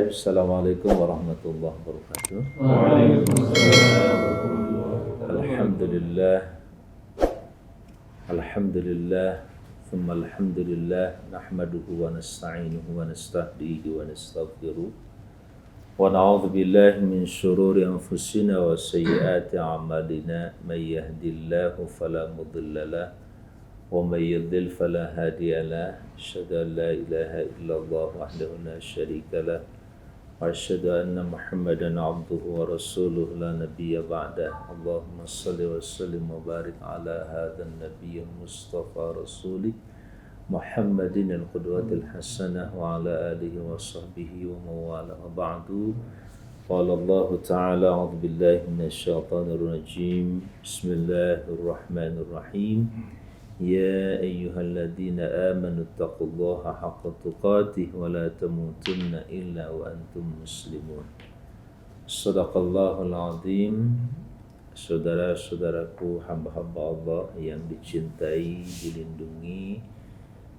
Taib. Assalamualaikum warahmatullahi wabarakatuh. Alhamdulillah. Alhamdulillah. Thumma alhamdulillah. Nahmaduhu wa nasta'inuhu wa nastahdihi wa nastaghfiruh. Wa na'udzu billahi min syururi anfusina wa sayyiati a'malina. May yahdihillahu fala mudilla lahu wa may yudlil fala hadiya lahu. Asyhadu an la ilaha illallah wahdahu la syarika lahu wa asyhadu anna Muhammadan abduhu wa rasuluhu la nabiyya ba'dah. Allahumma shalli wa sallim wa barik ala hadzal nabiyyil mustafa rasulih Muhammadin al-qudwatil hasanah wa ala alihi wa sahbihi wa mawala wa ba'du. Qala Allah ta'ala a'udzu billahi minasyaitonir rajim. Bismillahirrahmanirrahim. Ya ayyuhalladzina amanu taqullaha haqqa tuqatih wa la tamutunna illa wa antum muslimun. Shadaqallahul azim. Saudara-saudaraku, hamba-hamba Allah yang dicintai, dilindungi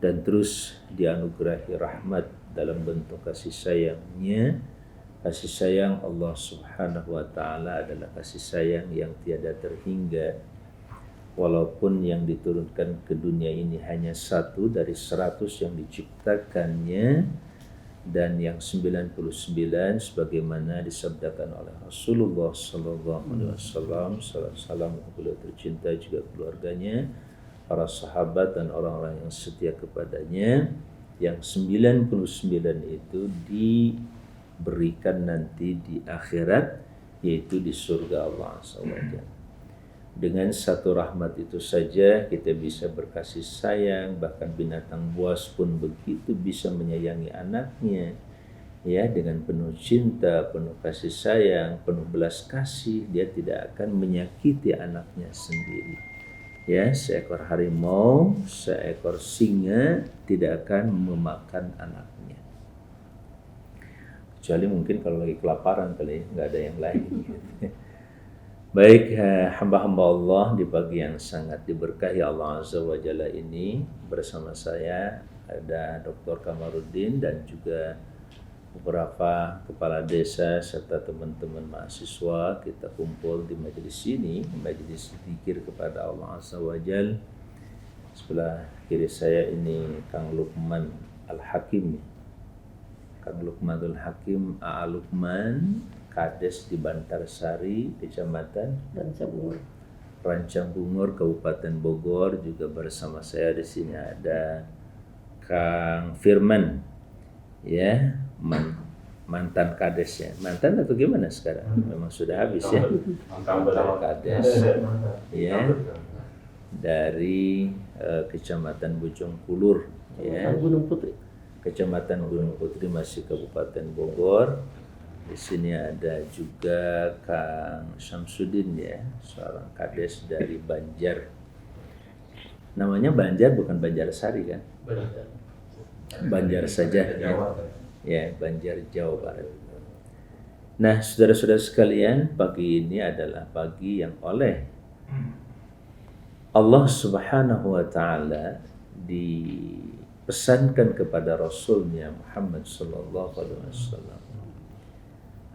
dan terus dianugerahi rahmat dalam bentuk kasih sayangnya. Kasih sayang Allah subhanahu wa ta'ala adalah kasih sayang yang tiada terhingga. Walaupun yang diturunkan ke dunia ini hanya 1 dari 100 yang diciptakannya, dan yang 99 sebagaimana disabdakan oleh Rasulullah sallallahu alaihi wasallam, salam beliau tercinta juga keluarganya, para sahabat dan orang-orang yang setia kepadanya, yang 99 itu diberikan nanti di akhirat, yaitu di surga Allah SWT. Dengan satu rahmat itu saja kita bisa berkasih sayang, bahkan binatang buas pun begitu bisa menyayangi anaknya, ya, dengan penuh cinta, penuh kasih sayang, penuh belas kasih. Dia tidak akan menyakiti anaknya sendiri. Ya, seekor harimau, seekor singa tidak akan memakan anaknya. Kecuali mungkin kalau lagi kelaparan kali ya, nggak ada yang lain. Baik, hamba-hamba Allah di pagi yang sangat diberkahi Allah Azza wa Jalla ini, bersama saya ada Dr. Kamarudin dan juga beberapa kepala desa serta teman-teman mahasiswa. Kita kumpul di majelis ini, majelis zikir kepada Allah Azza wa Jalla. Sebelah kiri saya ini Kang Lukman Al-Hakim, Kang Lukmanul Hakim A. Lukman, Kades di Bantarsari, Kecamatan Rancang Bungur, Kabupaten Bogor. Juga bersama saya di sini ada Kang Firman, ya, mantan Kades ya, mantan atau gimana sekarang? Memang sudah habis ya, mantan Kades, ya, dari Kecamatan Bojongkulur, ya, Kecamatan Gunung Putri, masih Kabupaten Bogor. Di sini ada juga Kang Syamsuddin, ya, seorang Kades dari Banjar. Namanya Banjar, bukan Banjarsari kan? Banjar saja, ya, Banjar Jawa Barat. Nah, saudara-saudara sekalian, pagi ini adalah pagi yang oleh Allah Subhanahu wa ta'ala dipesankan kepada Rasulnya Muhammad sallallahu alaihi wasallam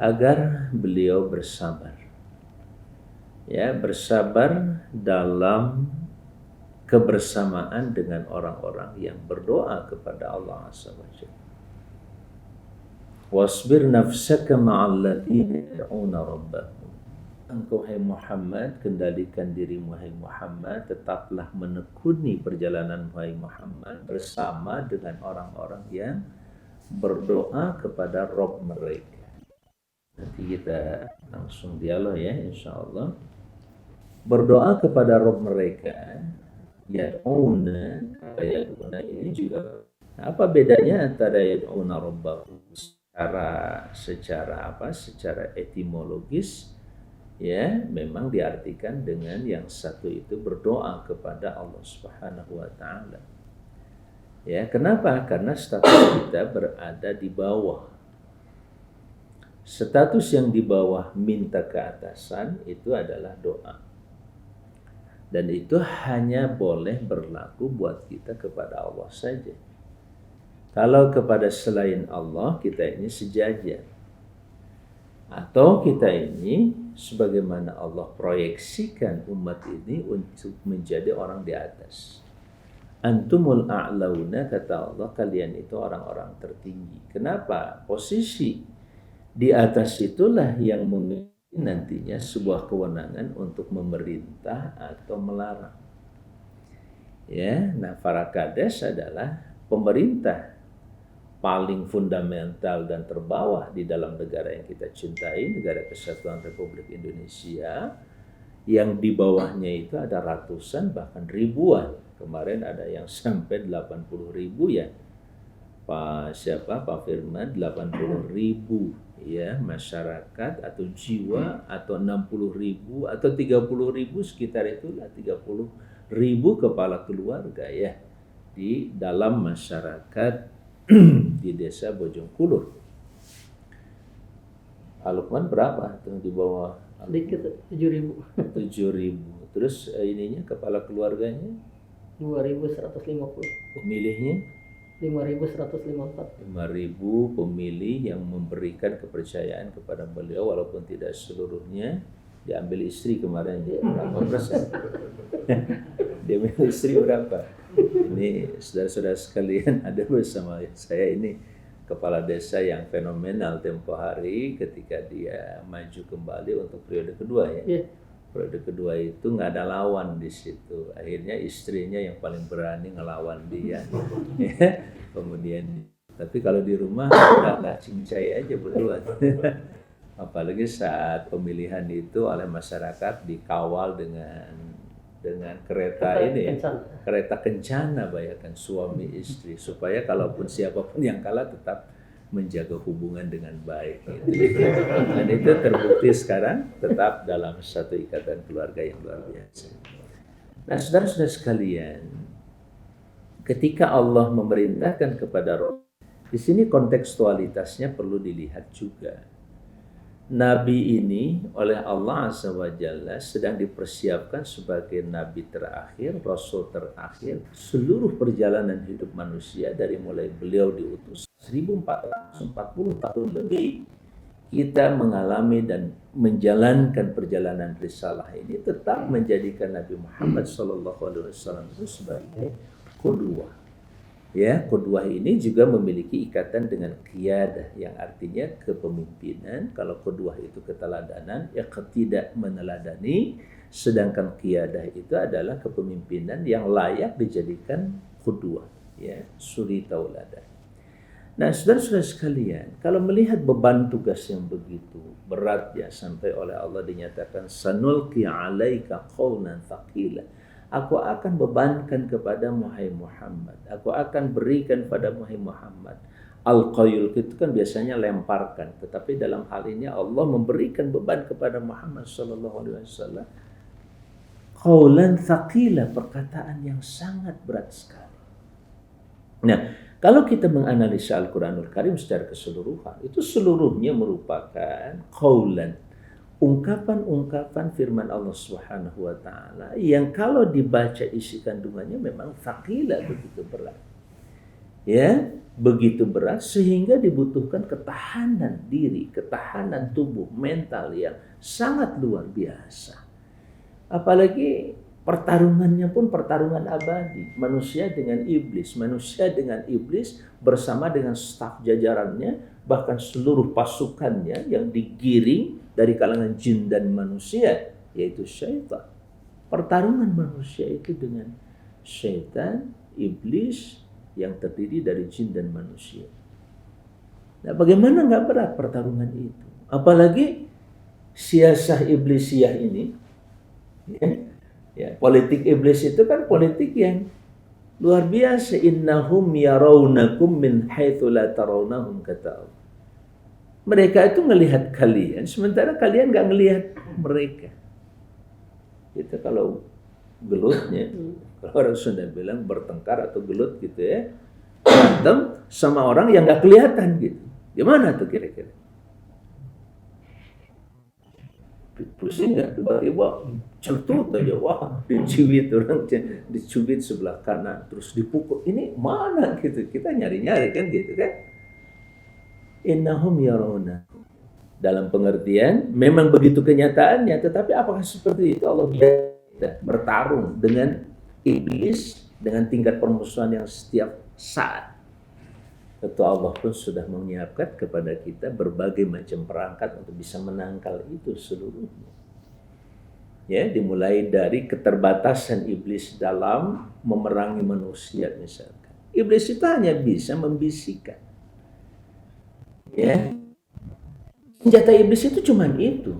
agar beliau bersabar, ya, bersabar dalam kebersamaan dengan orang-orang yang berdoa kepada Allah Azza wa Jalla. Wasbir nafsaka ma'al ladzina yad'una rabbahum. Engkau hai Muhammad, kendalikan dirimu hai Muhammad, tetaplah menekuni perjalanan hai Muhammad bersama dengan orang-orang yang berdoa kepada Rabb mereka. Nanti kita langsung dialog ya, insyaallah. Berdoa kepada Rabb mereka, yad'una ini juga apa bedanya antara yad'una rabbahum secara etimologis, ya, memang diartikan dengan yang satu itu berdoa kepada Allah Subhanahu wa ta'ala. Ya, kenapa? Karena status kita berada di bawah. Status yang di bawah minta ke atasan itu adalah doa. Dan itu hanya boleh berlaku buat kita kepada Allah saja. Kalau kepada selain Allah kita ini sejajar, atau kita ini sebagaimana Allah proyeksikan umat ini untuk menjadi orang di atas. Antumul a'launa, kata Allah, kalian itu orang-orang tertinggi. Kenapa? Posisi di atas itulah yang memiliki nantinya sebuah kewenangan untuk memerintah atau melarang. Ya, nah para kades adalah pemerintah paling fundamental dan terbawah di dalam negara yang kita cintai, Negara Kesatuan Republik Indonesia, yang di bawahnya itu ada ratusan bahkan ribuan. Kemarin ada yang sampai 80.000 ya. Pak Firman, 80.000 ya masyarakat atau jiwa, atau 60.000 atau 30.000, sekitar itulah 30.000 kepala keluarga ya di dalam masyarakat di desa Bojongkulur. Alukman berapa tuh di bawah? Sedikit, 7.000. 7.000. Terus ininya kepala keluarganya 2.150. Pemilihnya 5.154. 5.000 pemilih yang memberikan kepercayaan kepada beliau, walaupun tidak seluruhnya. Diambil istri kemarin berapa persen? Dia ambil istri berapa? Ini saudara-saudara sekalian, ada bersama saya ini kepala desa yang fenomenal tempo hari ketika dia maju kembali untuk periode kedua ya. Yeah. Periode kedua itu nggak ada lawan di situ. Akhirnya istrinya yang paling berani ngelawan dia. Kemudian, tapi kalau di rumah nggak cincai aja berdua. Apalagi saat pemilihan itu oleh masyarakat dikawal dengan kereta ini, kereta kencana, bayangkan suami istri, supaya kalaupun siapapun yang kalah tetap menjaga hubungan dengan baik gitu. Dan itu terbukti sekarang tetap dalam satu ikatan keluarga yang luar biasa. Nah, saudara-saudara sekalian, ketika Allah memerintahkan kepada Rasul, di sini kontekstualitasnya perlu dilihat juga. Nabi ini oleh Allah Azza wa Jalla sedang dipersiapkan sebagai Nabi terakhir, Rasul terakhir. Seluruh perjalanan hidup manusia dari mulai beliau diutus 1440 tahun lebih, kita mengalami dan menjalankan perjalanan risalah ini tetap menjadikan Nabi Muhammad SAW itu sebagai qudwah. Ya, qudwah ini juga memiliki ikatan dengan qiyadah, yang artinya kepemimpinan. Kalau qudwah itu keteladanan, ya tidak meneladani. Sedangkan qiyadah itu adalah kepemimpinan yang layak dijadikan qudwah, ya, suri tauladan. Nah, saudara-saudara sekalian, kalau melihat beban tugas yang begitu berat ya, sampai oleh Allah dinyatakan sanulqi 'alaika qawlan thaqila. Aku akan bebankan kepada Muhammad. Aku akan berikan pada Muhammad. Al-Qayyul itu kan biasanya lemparkan. Tetapi dalam hal ini Allah memberikan beban kepada Muhammad SAW. Qawlan thaqila, perkataan yang sangat berat sekali. Nah, kalau kita menganalisa Al-Quranul Karim secara keseluruhan, itu seluruhnya merupakan qawlan, ungkapan-ungkapan firman Allah Subhanahu wa taala yang kalau dibaca isi kandungannya memang thaqila, begitu berat. Ya, begitu berat sehingga dibutuhkan ketahanan diri, ketahanan tubuh, mental yang sangat luar biasa. Apalagi pertarungannya pun pertarungan abadi, manusia dengan iblis bersama dengan staf jajarannya, bahkan seluruh pasukannya yang digiring dari kalangan jin dan manusia, yaitu syaitan. Pertarungan manusia itu dengan syaitan, iblis yang terdiri dari jin dan manusia. Nah, bagaimana nggak berat pertarungan itu? Apalagi siasah iblisiyah ini, ya, politik iblis itu kan politik yang luar biasa. Innahum yarawnakum min haitsu la tarawnahum, kata Allah. Mereka itu ngelihat kalian, sementara kalian nggak ngelihat mereka. Itu kalau gelutnya, kalau orang Sunda bilang bertengkar atau gelut gitu ya, berantem sama orang yang nggak kelihatan gitu. Gimana tuh kira-kira? pusing nggak, tiba-tiba celtut aja, wah dicubit orang, dicubit sebelah kanan, terus dipukul, ini mana gitu, kita nyari-nyari kan gitu kan. Innahum yarawna, dalam pengertian memang begitu kenyataannya, tetapi apakah seperti itu Allah bertarung dengan iblis dengan tingkat permusuhan yang setiap saat. Tentu Allah pun sudah menyiapkan kepada kita berbagai macam perangkat untuk bisa menangkal itu seluruhnya. Ya, dimulai dari keterbatasan iblis dalam memerangi manusia misalkan. Iblis itu hanya bisa membisikkan. Ya. Senjata iblis itu cuma itu.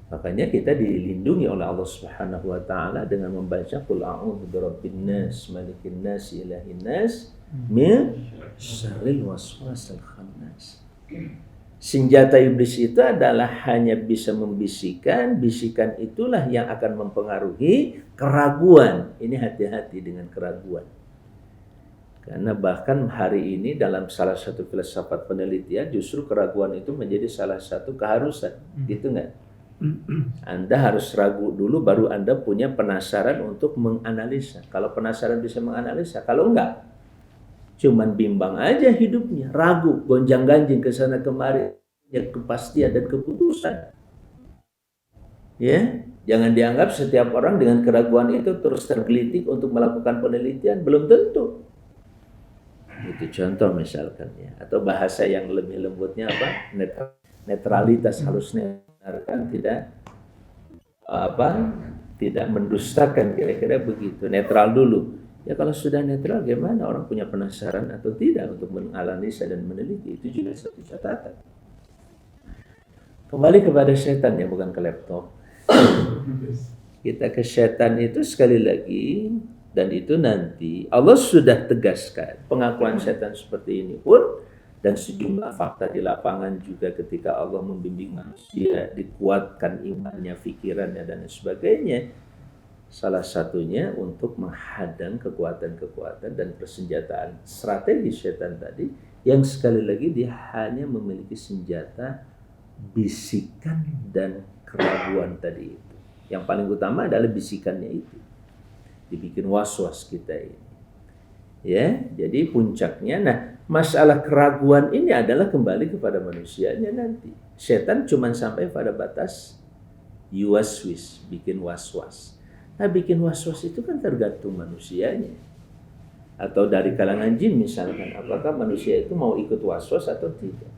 Makanya kita dilindungi oleh Allah Subhanahu wa taala dengan membaca qul a'udzu birabbin nas, malikin nas, ilahin nas, min syarril waswasil khannas. Senjata iblis itu adalah hanya bisa membisikkan, bisikan itulah yang akan mempengaruhi keraguan. Ini hati-hati dengan keraguan. Karena bahkan hari ini dalam salah satu filsafat penelitian justru keraguan itu menjadi salah satu keharusan, gitu nggak? Anda harus ragu dulu baru Anda punya penasaran untuk menganalisa. Kalau penasaran bisa menganalisa, kalau enggak cuman bimbang aja hidupnya, ragu, gonjang-ganjing ke sana kemari, ya kepastian dan keputusan. Ya, jangan dianggap setiap orang dengan keraguan itu terus tergelitik untuk melakukan penelitian, belum tentu. Itu contoh misalkan ya, atau bahasa yang lebih lembutnya apa? Netralitas harusnya tidak mendustakan, kira-kira begitu. Netral dulu. Ya kalau sudah netral, gimana orang punya penasaran atau tidak untuk menganalisa dan meneliti, itu juga satu catatan. Kembali kepada setan ya, bukan ke laptop. Kita ke setan itu sekali lagi, dan itu nanti Allah sudah tegaskan pengakuan setan seperti ini pun. Dan sejumlah fakta di lapangan juga ketika Allah membimbing manusia, dikuatkan imannya, fikirannya, dan sebagainya. Salah satunya untuk menghadang kekuatan-kekuatan dan persenjataan strategi setan tadi, yang sekali lagi dia hanya memiliki senjata bisikan dan keraguan tadi itu. Yang paling utama adalah bisikannya itu. Dibikin was-was kita ini. Ya, jadi puncaknya. Nah, masalah keraguan ini adalah kembali kepada manusianya nanti. Setan cuma sampai pada batas yuwaswis, bikin was-was. Nah, bikin was-was itu kan tergantung manusianya. Atau dari kalangan jin misalkan, apakah manusia itu mau ikut was-was atau tidak.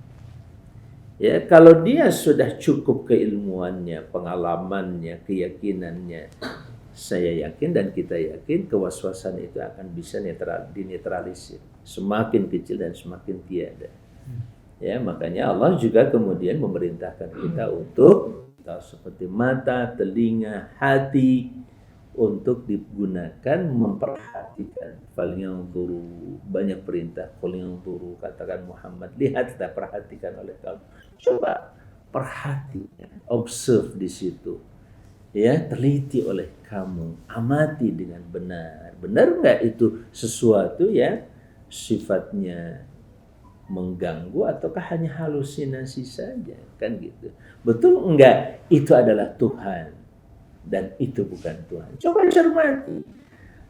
Ya, kalau dia sudah cukup keilmuannya, pengalamannya, keyakinannya, saya yakin dan kita yakin kewaswasan itu akan bisa dinetralisir. Semakin kecil dan semakin tiada. Ya, makanya Allah juga kemudian memerintahkan kita untuk seperti mata, telinga, hati untuk digunakan memperhatikan. Falyanzuru, banyak perintah. Falyanzuru, katakan Muhammad, lihatlah, perhatikan oleh kamu. Coba perhatikan, observe di situ. Ya, teliti oleh kamu, amati dengan benar. Benar nggak itu sesuatu yang sifatnya mengganggu ataukah hanya halusinasi saja, kan gitu. Betul enggak itu adalah Tuhan dan itu bukan Tuhan. Coba cermati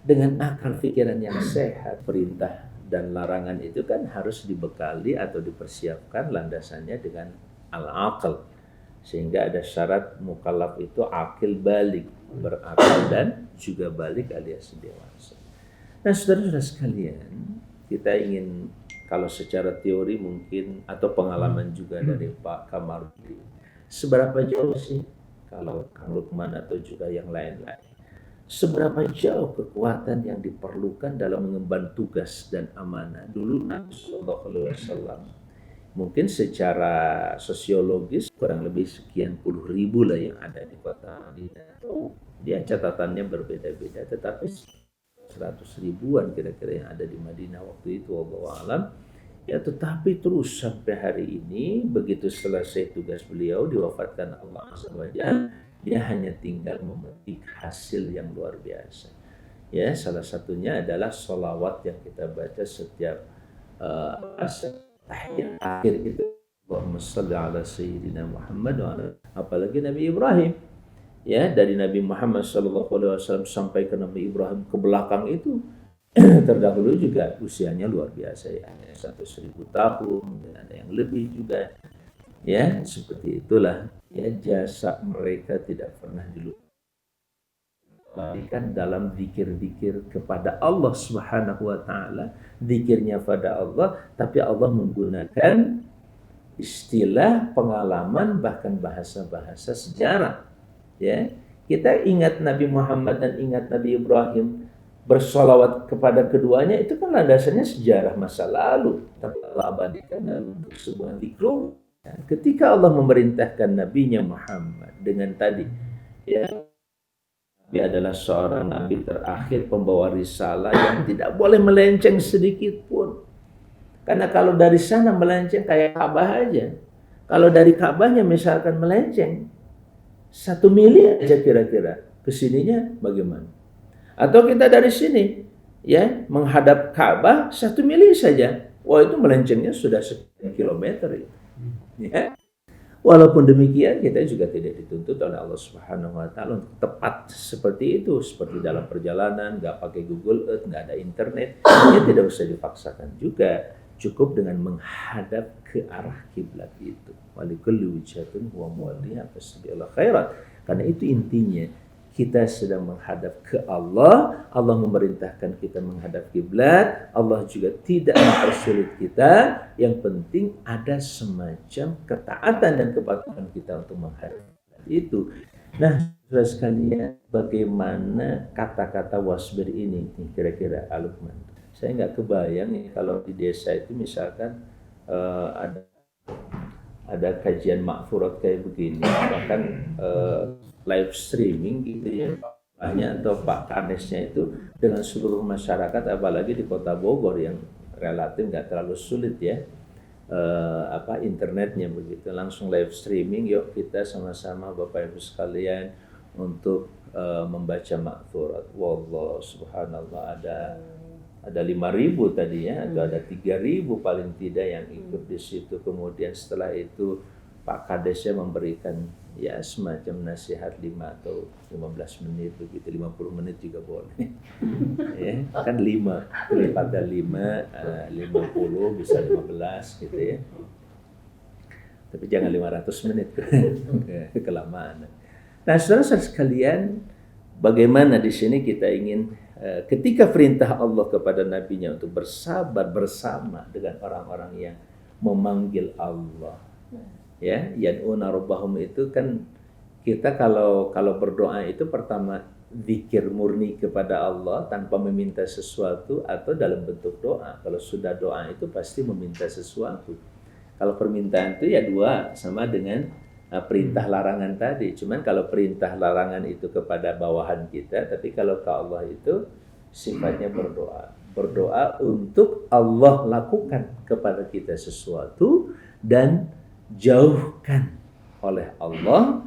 dengan akal pikiran yang sehat. Perintah dan larangan itu kan harus dibekali atau dipersiapkan landasannya dengan al-aql. Sehingga ada syarat mukallaf itu akil balik, berakal dan juga balik alias dewasa. Nah, saudara-saudara sekalian, kita ingin kalau secara teori mungkin atau pengalaman juga dari Pak Kamarudin, seberapa jauh sih kalau Kang Lukman atau juga yang lain-lain, seberapa jauh kekuatan yang diperlukan dalam mengemban tugas dan amanah dulu Nabi Sallallahu Alaihi Wasallam. Mungkin secara sosiologis kurang lebih sekian puluh ribu lah yang ada di kota Madinah. Dia catatannya berbeda-beda, tetapi 100 ribuan kira-kira yang ada di Madinah waktu itu, wallahu a'lam. Ya, tetapi terus sampai hari ini, begitu selesai tugas beliau diwafatkan Allah SWT, dia hanya tinggal memetik hasil yang luar biasa. Ya, salah satunya adalah sholawat yang kita baca setiap tahiyat akhir itu, Allahumma salli ala sayyidina Muhammad wa ala, apalagi Nabi Ibrahim. Ya, dari Nabi Muhammad SAW sampai ke Nabi Ibrahim ke belakang itu terdahulu juga usianya luar biasa ya, sampai 1000 tahun, ada yang lebih juga. Ya, seperti itulah ya, jasa mereka tidak pernah dilupakan dalam zikir-zikir kepada Allah Subhanahu wa taala, zikirnya pada Allah, tapi Allah menggunakan istilah, pengalaman, bahkan bahasa-bahasa sejarah. Ya, kita ingat Nabi Muhammad dan ingat Nabi Ibrahim bersolawat kepada keduanya, itu kan landasannya sejarah masa lalu, tapi Allah abadikan untuk sebuah zikr. Ketika Allah memerintahkan Nabinya Muhammad dengan tadi, ya, dia adalah seorang nabi terakhir pembawa risalah yang tidak boleh melenceng sedikit pun. Karena kalau dari sana melenceng kayak Ka'bah aja. Kalau dari Ka'bahnya misalkan melenceng 1 mili aja kira-kira, kesininya bagaimana? Atau kita dari sini ya menghadap Ka'bah 1 mili saja, wah itu melencengnya sudah sekian kilometer ya. Walaupun demikian kita juga tidak dituntut oleh Allah Subhanahu wa taala untuk tepat seperti itu, seperti dalam perjalanan nggak pakai Google Earth, nggak ada internet, ya tidak usah dipaksakan juga, cukup dengan menghadap ke arah kiblat itu. Walikulli wijhatun huwa muwalliha fasbiqul khairat. Karena itu intinya, kita sedang menghadap ke Allah, Allah memerintahkan kita menghadap kiblat, Allah juga tidak mempersulit kita, yang penting ada semacam ketaatan dan kepatuhan kita untuk menghadap itu. Nah, saudara sekalian, bagaimana kata-kata wasbir ini kira-kira Al-Luqman? Saya nggak kebayang ya, kalau di desa itu misalkan ada kajian makfurat kayak begini, bahkan live streaming gitu ya, hanya atau Pak Kadesnya itu dengan seluruh masyarakat, apalagi di Kota Bogor yang relatif nggak terlalu sulit ya, internetnya begitu, langsung live streaming, yuk kita sama-sama Bapak Ibu sekalian untuk membaca makfurat. Wallah subhanallah, ada 5.000 tadi ya, atau ada 3.000 paling tidak yang ikut di situ. Kemudian setelah itu Pak Kadesnya memberikan ya semacam nasihat 5 atau 15 menit begitu, 50 menit juga boleh. Ya, kan 5 daripada 50 bisa 15 gitu ya. Tapi jangan 500 menit kelamaan. Nah, saudara-saudara sekalian, bagaimana di sini kita ingin ketika perintah Allah kepada nabinya untuk bersabar bersama dengan orang-orang yang memanggil Allah, ya, yad'una rabbahum, itu kan kita kalau berdoa itu pertama zikir murni kepada Allah tanpa meminta sesuatu, atau dalam bentuk doa. Kalau sudah doa itu pasti meminta sesuatu. Kalau permintaan itu ya dua, sama dengan perintah larangan tadi. Cuman kalau perintah larangan itu kepada bawahan kita, tapi kalau ke Allah itu sifatnya berdoa. Berdoa untuk Allah lakukan kepada kita sesuatu dan jauhkan oleh Allah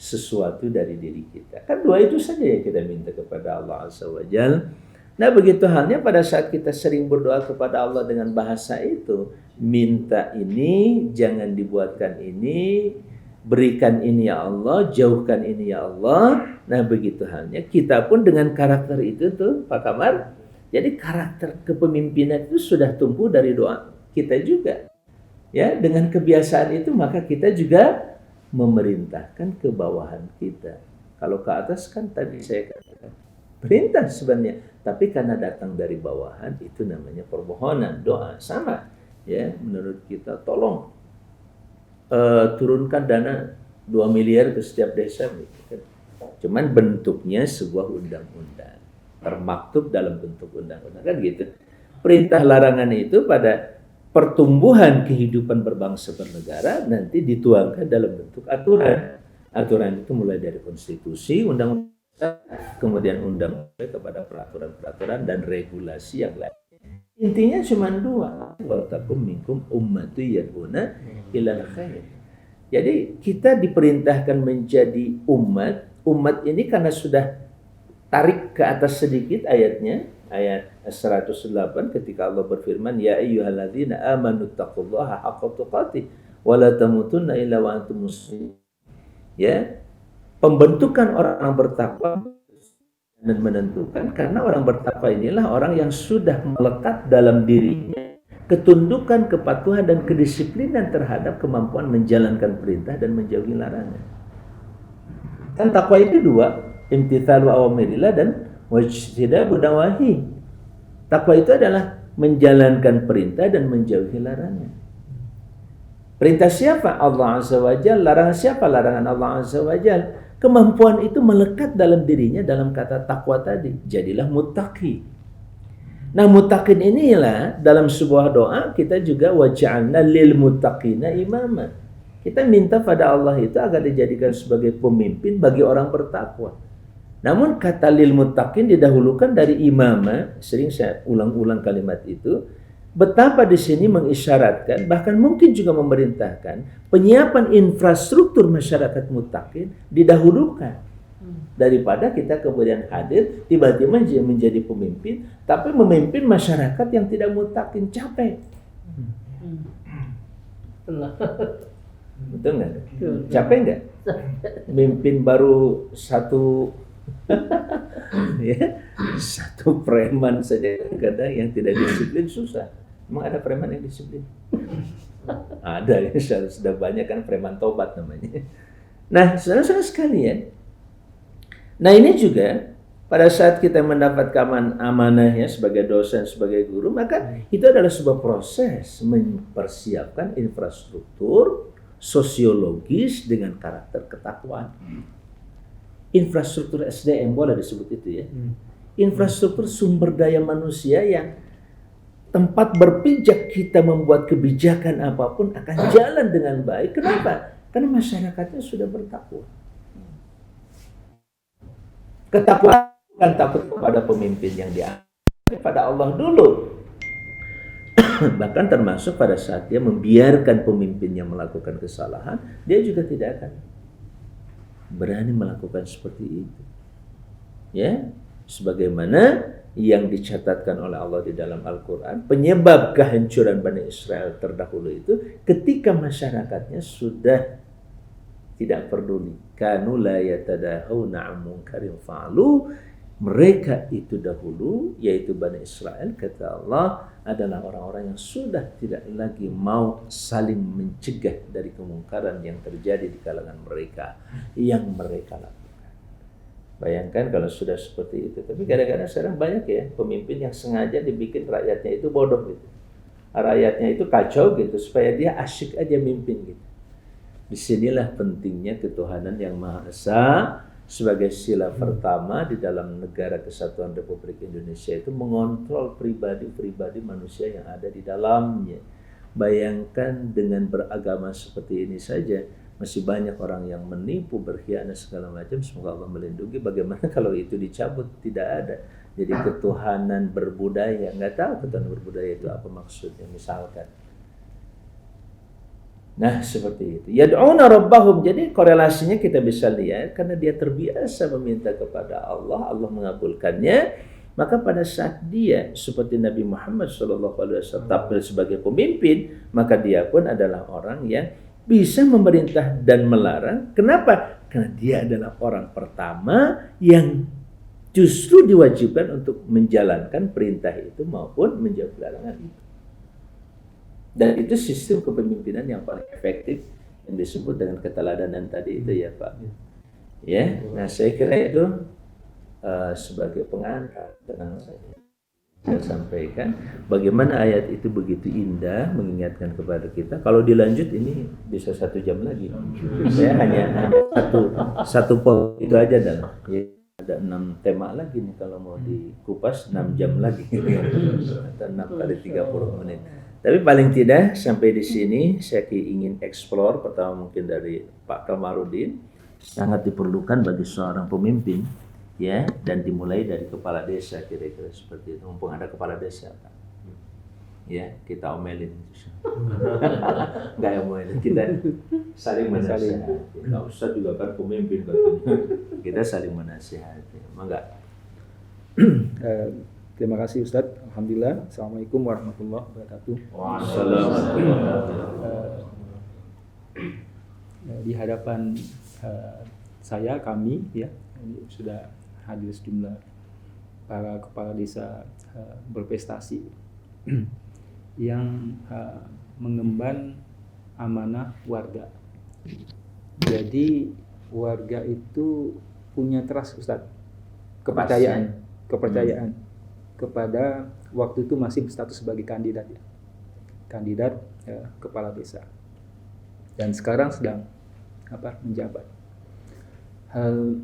sesuatu dari diri kita. Kan dua itu saja yang kita minta kepada Allah Azza wa Jalla. Nah, begitu halnya pada saat kita sering berdoa kepada Allah dengan bahasa itu, minta ini, jangan dibuatkan ini, berikan ini ya Allah, jauhkan ini ya Allah. Nah, begitu halnya kita pun dengan karakter itu tuh Pak Kamar. Jadi karakter kepemimpinan itu sudah tumbuh dari doa kita juga. Ya, dengan kebiasaan itu maka kita juga memerintahkan ke bawahan kita. Kalau ke atas kan tadi saya katakan perintah sebenarnya, tapi karena datang dari bawahan itu namanya permohonan, doa. Sama ya, menurut kita tolong turunkan dana 2 miliar ke setiap desa gitu. Cuman bentuknya sebuah undang-undang, termaktub dalam bentuk undang-undang kan gitu. Perintah larangan itu pada pertumbuhan kehidupan berbangsa bernegara nanti dituangkan dalam bentuk aturan. Aturan itu mulai dari konstitusi, undang-undang, kemudian undang kepada peraturan-peraturan dan regulasi yang lain. Intinya cuma dua, wa takum minkum ummatu yad'una ilal khair. Jadi kita diperintahkan menjadi umat ini karena sudah tarik ke atas sedikit ayatnya, ayat 108 ketika Allah berfirman, ya ayyuhalladzina amanu taqullaha haqqa tuqatih wala tamutunna illa wa antum muslimun. Ya, pembentukan orang bertakwa dan menentukan karena orang bertakwa inilah orang yang sudah melekat dalam dirinya ketundukan, kepatuhan dan kedisiplinan terhadap kemampuan menjalankan perintah dan menjauhi larangan. Kan takwa itu dua, imtithalu awamirillah dan wajtinabu nawahi. Takwa itu adalah menjalankan perintah dan menjauhi larangan. Perintah siapa? Allah Azza wa Jalla. Larangan siapa? Larangan Allah Azza wa Jalla. Kemampuan itu melekat dalam dirinya dalam kata takwa tadi. Jadilah muttaqi. Nah, muttaqin inilah dalam sebuah doa kita juga waj'alna lil muttaqina imama. Kita minta pada Allah itu agar dijadikan sebagai pemimpin bagi orang bertakwa. Namun kata lil muttaqin didahulukan dari imama. Sering saya ulang-ulang kalimat itu. Betapa di sini mengisyaratkan, bahkan mungkin juga memerintahkan penyiapan infrastruktur masyarakat muttaqin didahulukan daripada kita kemudian hadir tiba-tiba menjadi pemimpin, tapi memimpin masyarakat yang tidak muttaqin, capek. Betul nggak? Capek nggak? Mimpin baru satu ya, satu preman saja kadang yang tidak disiplin susah. Emang ada preman yang disiplin? Ada, ya, sudah banyak kan preman tobat namanya. Nah, saudara-saudara sekalian, nah ini juga pada saat kita mendapatkan amanahnya sebagai dosen, sebagai guru, maka itu adalah sebuah proses mempersiapkan infrastruktur sosiologis dengan karakter ketakwaan. Infrastruktur SDM boleh disebut itu ya. Infrastruktur sumber daya manusia yang tempat berpijak kita membuat kebijakan apapun akan jalan dengan baik. Kenapa? Karena masyarakatnya sudah bertakwa. Ketakwaan bukan takut kepada pemimpin yang diangkat, tapi pada Allah dulu. Bahkan termasuk pada saat dia membiarkan pemimpinnya melakukan kesalahan, dia juga tidak akan berani melakukan seperti itu. Ya, sebagaimana yang dicatatkan oleh Allah di dalam Al-Quran, penyebab kehancuran Bani Israel terdahulu itu ketika masyarakatnya sudah tidak peduli. Kanu la yatadahawna 'an munkarin fa'alu. Mereka itu dahulu, yaitu Bani Israel, kata Allah, adalah orang-orang yang sudah tidak lagi mau saling mencegah dari kemungkaran yang terjadi di kalangan mereka yang mereka lakukan. Bayangkan kalau sudah seperti itu. Tapi kadang-kadang sekarang banyak ya pemimpin yang sengaja dibikin rakyatnya itu bodoh gitu. Rakyatnya itu kacau gitu supaya dia asyik aja mimpin gitu. Disinilah pentingnya ketuhanan yang Maha Esa sebagai sila pertama di dalam negara kesatuan Republik Indonesia itu mengontrol pribadi-pribadi manusia yang ada di dalamnya. Bayangkan dengan beragama seperti ini saja masih banyak orang yang menipu, berkhianat segala macam. Semoga Allah melindungi. Bagaimana kalau itu dicabut? Tidak ada. Jadi ketuhanan berbudaya, nggak tahu ketuhanan berbudaya itu apa maksudnya misalkan. Nah seperti itu. Yad'una rabbahum. Jadi korelasinya kita bisa lihat karena dia terbiasa meminta kepada Allah, Allah mengabulkannya. Maka pada saat dia seperti Nabi Muhammad SAW tampil sebagai pemimpin, maka dia pun adalah orang yang bisa memerintah dan melarang. Kenapa? Karena dia adalah orang pertama yang justru diwajibkan untuk menjalankan perintah itu maupun menjauhi larangan itu. Dan itu sistem kepemimpinan yang paling efektif yang disebut dengan keteladanan tadi itu ya Pak. Ya, nah saya kira itu sebagai pengantar tenang saja. Saya sampaikan bagaimana ayat itu begitu indah mengingatkan kepada kita. Kalau dilanjut ini bisa 1 jam lagi. Saya hanya satu poin itu aja dan ya, ada 6 tema lagi nih kalau mau dikupas 6 jam lagi atau 6 kali 30 menit. Tapi paling tidak sampai di sini saya ingin explore pertama mungkin dari Pak Kamarudin sangat diperlukan bagi seorang pemimpin. Ya, dan dimulai dari kepala desa kira-kira seperti itu. Mumpung ada kepala desa, Pak. Ya, kita omelin. Enggak ya, omelin. Kita saling menasihati. Enggak usah juga kan pemimpin katanya. Kita saling menasihati. Enggak. Terima kasih Ustadz. Alhamdulillah. Assalamualaikum warahmatullahi wabarakatuh. Wassalamualaikum. di hadapan kami ya, sudah hadir sejumlah para kepala desa berprestasi yang mengemban amanah warga. Jadi warga itu punya trust, Ustadz, kepercayaan kepada waktu itu masih berstatus sebagai kandidat kepala desa, dan sekarang sedang menjabat. Hal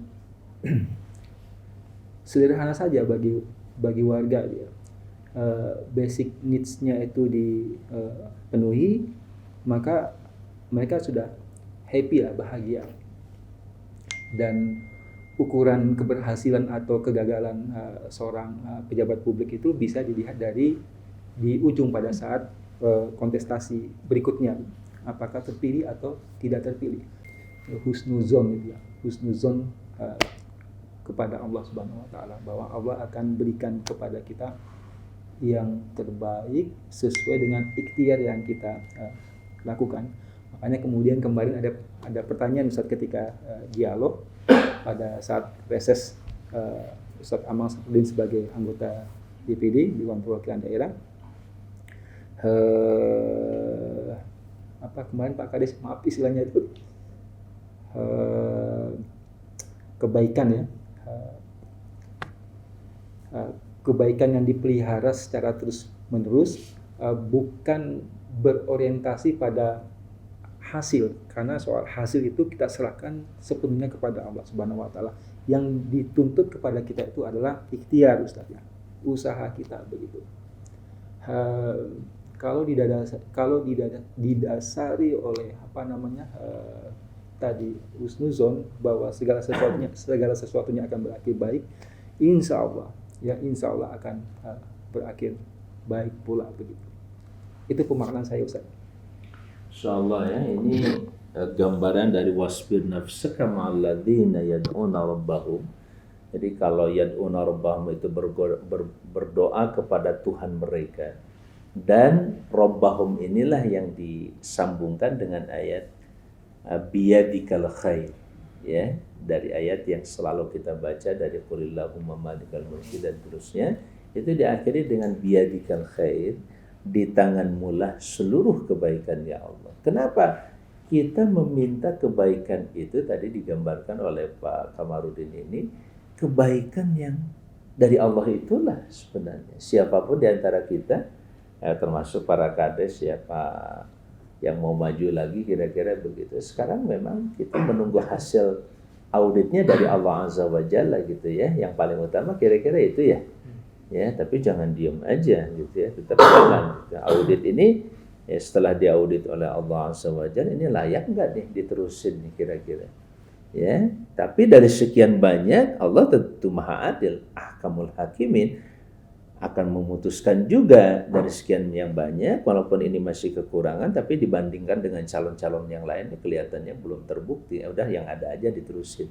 sederhana saja bagi warga dia. Basic needs-nya itu dipenuhi, maka mereka sudah happy lah, bahagia. Dan ukuran keberhasilan atau kegagalan seorang pejabat publik itu bisa dilihat di ujung pada saat kontestasi berikutnya, apakah terpilih atau tidak terpilih. Husnuzon itu ya, husnuzon kepada Allah Subhanahu wa taala, bahwa Allah akan berikan kepada kita yang terbaik sesuai dengan ikhtiar yang kita lakukan. Makanya kemudian kemarin ada pertanyaan Ustadz ketika dialog pada saat reses Ustadz Amang Safruddin sebagai anggota DPD, Dewan Perwakilan Daerah. Kemarin Pak Kades, maaf istilahnya itu kebaikan ya, kebaikan yang dipelihara secara terus menerus, bukan berorientasi pada hasil, karena soal hasil itu kita serahkan sepenuhnya kepada Allah Subhanahu wa taala. Yang dituntut kepada kita itu adalah ikhtiar, Ustaz ya, usaha kita begitu. Kalau didasari oleh tadi husnuzon, bahwa segala sesuatunya akan berakhir baik, insya Allah akan berakhir baik pula begitu. Itu pemaknaan saya, Ustaz. Insyaallah ya, ini gambaran dari wasbir nafsaka ma'al ladzina yad'una rabbahum. Jadi kalau yad'una rabbahum itu berdoa kepada Tuhan mereka, dan rabbahum inilah yang disambungkan dengan ayat biyadikal khair ya, dari ayat yang selalu kita baca dari qulillahumma malikal mulki dan terusnya, itu diakhiri dengan biyadikal khair, di tanganmu lah seluruh kebaikan ya Allah. Kenapa kita meminta kebaikan itu? Tadi digambarkan oleh Pak Kamarudin, ini kebaikan yang dari Allah itulah sebenarnya. Siapapun di antara kita, termasuk para kades ya Pak, yang mau maju lagi kira-kira begitu. Sekarang memang kita menunggu hasil auditnya dari Allah Azza wa Jalla gitu ya. Yang paling utama kira-kira itu ya. Ya, tapi jangan diam aja gitu ya. Tetap jalan. Audit ini ya, setelah diaudit oleh Allah Azza wa Jalla, ini layak enggak nih diterusin nih kira-kira. Ya, tapi dari sekian banyak, Allah tentu Maha Adil, Ahkamul Hakimin, akan memutuskan juga dari sekian yang banyak, walaupun ini masih kekurangan, tapi dibandingkan dengan calon-calon yang lain kelihatannya belum terbukti. Ya udah, yang ada aja diterusin.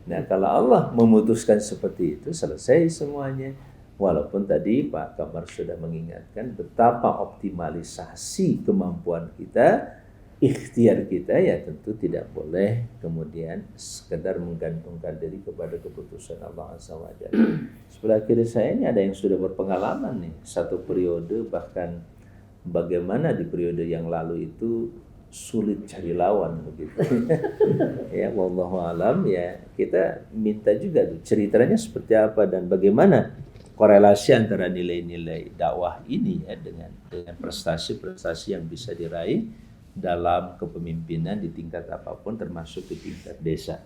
Nah, kalau Allah memutuskan seperti itu, selesai semuanya. Walaupun tadi Pak Kamar sudah mengingatkan betapa optimalisasi kemampuan kita, ikhtiar kita, ya tentu tidak boleh kemudian sekedar menggantungkan diri kepada keputusan Allah Azza wa Jalla. Sebelah kiri saya ini ada yang sudah berpengalaman nih, satu periode, bahkan bagaimana di periode yang lalu itu sulit cari lawan begitu. Ya, wallahu alam ya, kita minta juga ceritanya seperti apa dan bagaimana korelasi antara nilai-nilai dakwah ini ya dengan prestasi-prestasi yang bisa diraih dalam kepemimpinan di tingkat apapun, termasuk di tingkat desa.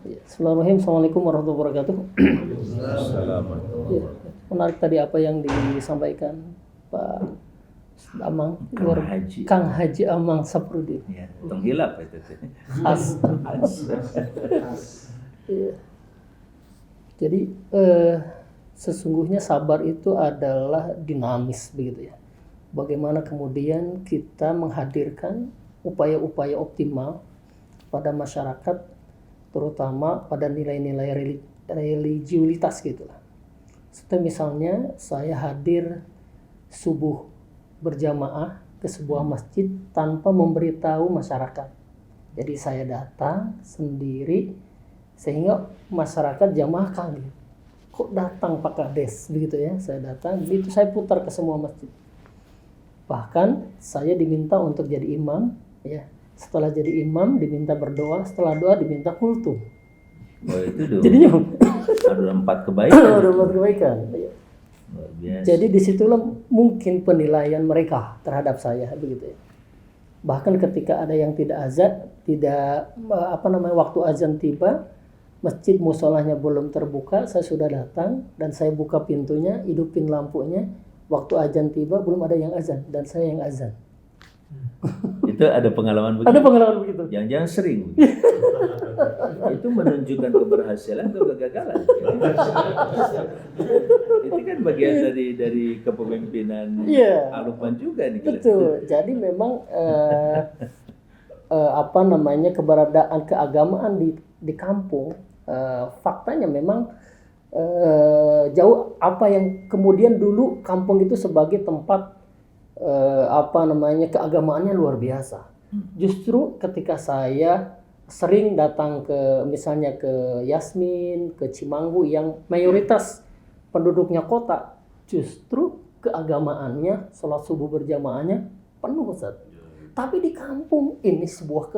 Bismillahirrahmanirrahim. Assalamualaikum warahmatullahi wabarakatuh. Assalamualaikum. Ya, menarik tadi apa yang disampaikan Pak Amang, Kang Haji Amang Safruddin. Ya, tenggilap itu. As. Ya. Jadi sesungguhnya sabar itu adalah dinamis begitu ya. Bagaimana kemudian kita menghadirkan upaya-upaya optimal pada masyarakat, terutama pada nilai-nilai religiulitas gitu lah. Seperti misalnya saya hadir subuh berjamaah ke sebuah masjid tanpa memberitahu masyarakat. Jadi saya datang sendiri sehingga masyarakat jamaah kaget. Kok datang Pak Kades begitu ya? Saya datang, itu saya putar ke semua masjid. Bahkan saya diminta untuk jadi imam, ya. Setelah jadi imam diminta berdoa, setelah doa diminta kultum. Oh, itu dong. Jadinya Ada 4 kebaikan. ada buat kebaikan. Luar biasa. Jadi disitulah mungkin penilaian mereka terhadap saya begitu ya. Bahkan ketika ada yang tidak azan, waktu azan tiba, masjid musolahnya belum terbuka, saya sudah datang dan saya buka pintunya, hidupin lampunya. Waktu azan tiba belum ada yang azan dan saya yang azan. Itu ada pengalaman begitu. Ada pengalaman begitu. Jangan-jangan sering. Itu menunjukkan keberhasilan atau kegagalan. Itu kan bagian dari kepemimpinan Iya. Al-Lukman juga nih. Betul. Jadi memang keberadaan keagamaan di kampung, faktanya memang jauh apa yang kemudian dulu kampung itu sebagai tempat keagamaannya luar biasa. Justru ketika saya sering datang misalnya ke Yasmin, ke Cimanggu yang mayoritas penduduknya kota, justru keagamaannya, sholat subuh berjamaahnya penuh, Ustaz. Tapi di kampung ini sebuah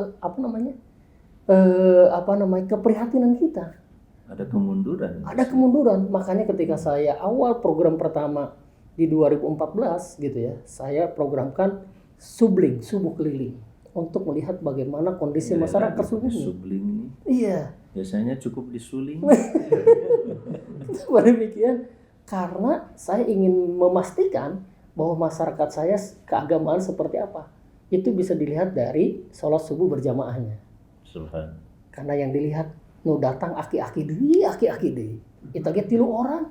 keprihatinan kita. Ada kemunduran. Ada kemunduran. Makanya ketika saya awal program pertama di 2014 gitu ya, saya programkan subling, subuh keliling untuk melihat bagaimana kondisi masyarakat sesungguhnya. Subling. Iya. Biasanya cukup disuling. Demikian karena saya ingin memastikan bahwa masyarakat saya keagamaan seperti apa. Itu bisa dilihat dari sholat subuh berjamaahnya. Subhan. Karena yang dilihat nu datang aki-aki deui. Itu ge 3 orang.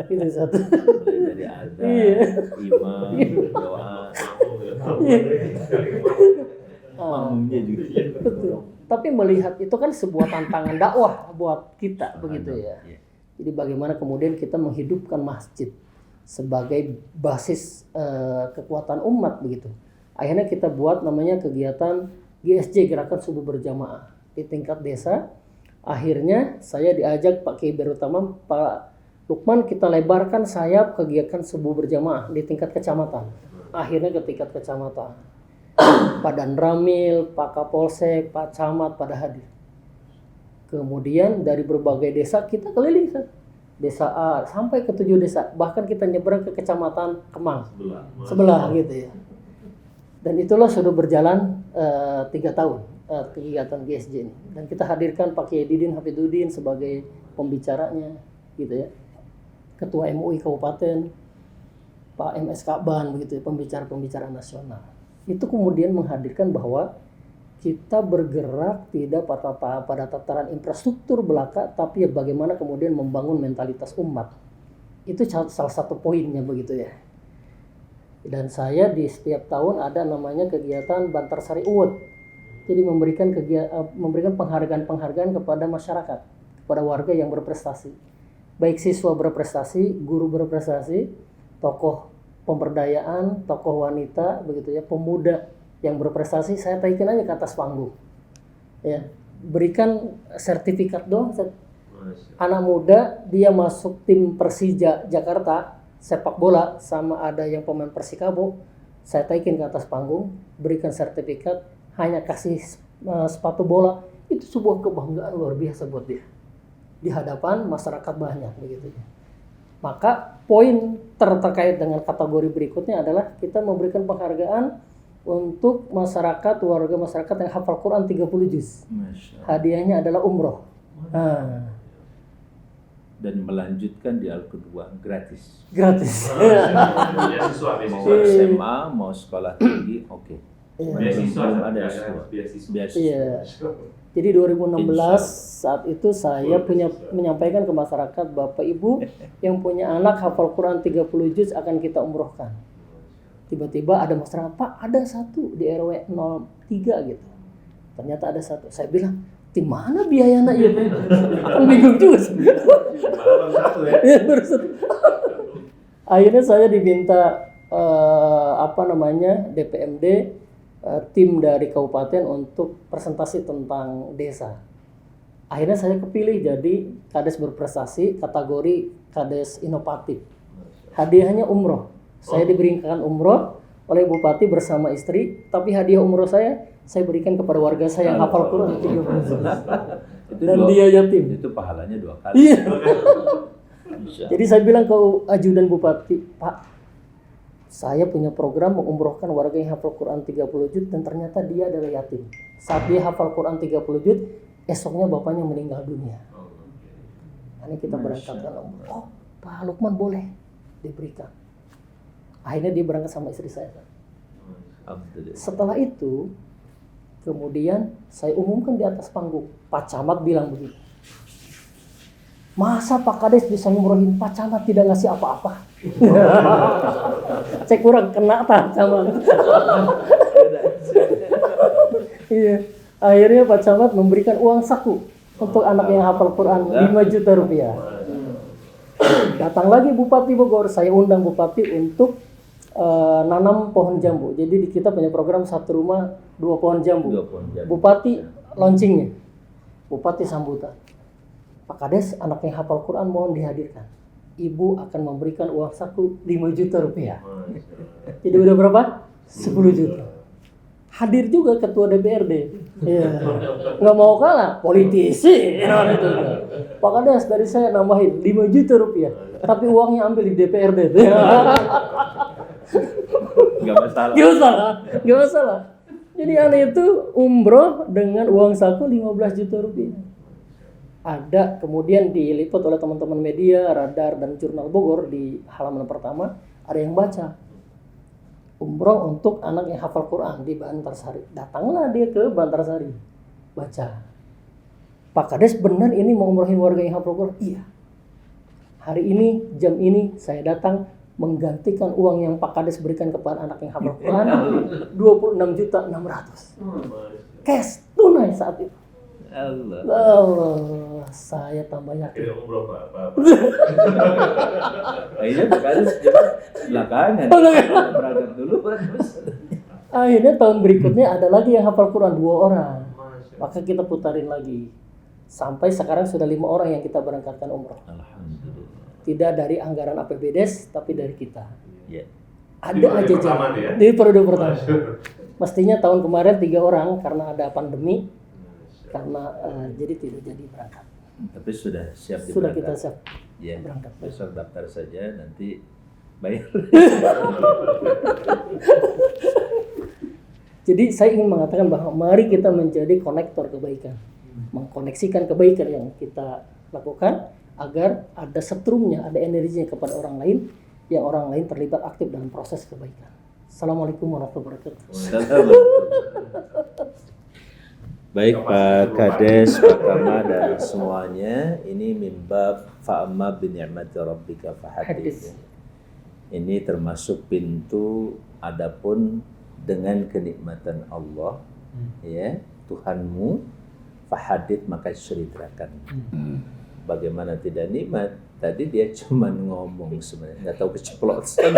Itu satu. Dari azan, imam, doa. Makmumnya juga. Betul. Tapi melihat itu kan sebuah tantangan dakwah buat kita begitu ya. Jadi bagaimana kemudian kita menghidupkan masjid sebagai basis kekuatan umat begitu. Akhirnya kita buat namanya kegiatan GSJ, Gerakan Subuh Berjamaah di tingkat desa. Akhirnya saya diajak Pak Kiai Berutama, Pak Lukman, kita lebarkan sayap kegiatan subuh berjamaah di tingkat kecamatan. Akhirnya ke tingkat kecamatan. Pak Danramil, Pak Kapolsek, Pak Camat pada hadir. Kemudian dari berbagai desa kita keliling, desa A sampai ke 7 desa. Bahkan kita nyebrang ke kecamatan Kemang, sebelah gitu ya. Dan itulah sudah berjalan 3 tahun kegiatan GSJ ini. Dan kita hadirkan Pak Kiai Didin Hafiduddin sebagai pembicaranya gitu ya. Ketua MUI Kabupaten, Pak MS Kaban begitu ya, pembicara-pembicara nasional. Itu kemudian menghadirkan bahwa kita bergerak tidak pada tataran infrastruktur belaka, tapi ya bagaimana kemudian membangun mentalitas umat. Itu salah satu poinnya begitu ya. Dan saya di setiap tahun ada namanya kegiatan Bantarsari Award. Jadi memberikan penghargaan kepada masyarakat, kepada warga yang berprestasi. Baik siswa berprestasi, guru berprestasi, tokoh pemberdayaan, tokoh wanita begitu ya, pemuda yang berprestasi, saya taikin aja ke atas panggung. Ya, berikan sertifikat doang. Anak muda dia masuk tim Persija Jakarta sepak bola sama ada yang pemain Persikabo, saya taikin ke atas panggung, berikan sertifikat, hanya kasih sepatu bola, itu sebuah kebanggaan luar biasa buat dia di hadapan masyarakat banyak begitu. Maka poin terkait dengan kategori berikutnya adalah kita memberikan penghargaan untuk masyarakat, warga masyarakat yang hafal Quran 30 juz. Hadiahnya adalah umroh. Dan melanjutkan di Al-Qudwah gratis. Gratis. Mau SMA, mau sekolah tinggi, oke. Beasiswa ada beasiswa. Iya. Jadi 2016 saat itu saya menyampaikan ke masyarakat, Bapak Ibu yang punya anak hafal Quran 30 juz akan kita umrohkan. Tiba-tiba ada masyarakat, Pak ada satu di RW 03 gitu. Ternyata ada satu. Saya bilang, di mana biayanya ya? Aku bingung juga. Baru satu ya. Akhirnya saya diminta DPMD, tim dari kabupaten untuk presentasi tentang desa. Akhirnya saya kepilih jadi kades berprestasi kategori kades inovatif. Hadiahnya umroh. Saya diberikan umroh oleh bupati bersama istri, tapi hadiah umroh saya berikan kepada warga saya yang hafal Quran 30 Itu dan dua- dia yatim. Itu pahalanya 2 kali. Iya. Insya Jadi saya bilang ke ajudan bupati, Pak, saya punya program mengumrohkan warga yang hafal Quran 30 juz dan ternyata dia adalah yatim. Saat dia hafal Quran 30 juz, esoknya bapaknya meninggal dunia. Ini kita berangkatkan umroh. Oh, Pak Lukman boleh diberikan. Akhirnya dia berangkat sama istri saya. Alhamdulillah. Setelah itu, kemudian saya umumkan di atas panggung. Pak Camat bilang begitu. Masa Pak Kades bisa ngumrohin, Pak Camat tidak ngasih apa-apa? Saya kurang kena Pak Camat. Iya. Akhirnya Pak Camat memberikan uang saku untuk anak yang hafal Quran 5 juta rupiah. Datang lagi Bupati Bogor, saya undang Bupati untuk nanam pohon jambu. Jadi di kita punya program 1 rumah 2 pohon jambu. 2 pohon jambu. Bupati launchingnya, Bupati sambutan. Pak Kades, anak yang hafal Quran mohon dihadirkan. Ibu akan memberikan uang saku 5 juta rupiah. Jadi udah berapa? 10 juta. Hadir juga ketua DPRD. Iya. Nggak mau kalah, politisi. Pak Kades dari saya nambahin 5 juta rupiah. Tapi uangnya ambil di DPRD. Nggak masalah. Gak masalah. Jadi aneh itu umroh dengan uang saku 15 juta rupiah. Ada kemudian diliput oleh teman-teman media, Radar dan Jurnal Bogor di halaman pertama, ada yang baca. Umroh untuk anak yang hafal Quran di Bantarsari. Datanglah dia ke Bantarsari. Baca. Pak Kades benar ini mau umrohin warga yang hafal Quran? Iya. Hari ini, jam ini saya datang menggantikan uang yang Pak Kades berikan kepada anak yang hafal Quran 26.600.000. Cash tunai saat itu. Allah, saya tambah yakin. Tidak umroh Pak. Akhirnya Pak Kades juga belakangan. Berangkat dulu terus. Akhirnya tahun berikutnya ada lagi yang hafal Quran 2 orang. Maka kita putarin lagi. Sampai sekarang sudah 5 orang yang kita berangkatkan umroh. Alhamdulillah. Tidak dari anggaran APBDes, tapi dari kita. Ya. Ada Di periode aja pertama jalan. nih ya? Di periode pertama. Mestinya tahun kemarin 3 orang karena ada pandemi, karena jadi tidak jadi berangkat. Tapi sudah siap Sudah diberangkat. kita siap Ya. berangkat. Besok daftar saja, nanti bayar. Jadi saya ingin mengatakan bahwa mari kita menjadi konektor kebaikan, mengkoneksikan kebaikan yang kita lakukan agar ada setrumnya, ada energinya kepada orang lain, yang orang lain terlibat aktif dalam proses kebaikan. Assalamualaikum warahmatullahi wabarakatuh. Baik Pak Kades, Pak Kama dan semuanya, ini mimbab fa'amma bini'mati rabbika fahadits. Ini termasuk pintu adapun dengan kenikmatan Allah, ya Tuhanmu, fahadits maka ceritakan. Bagaimana tidak nikmat? Tadi dia cuma ngomong sebenarnya, nggak tahu keceplosan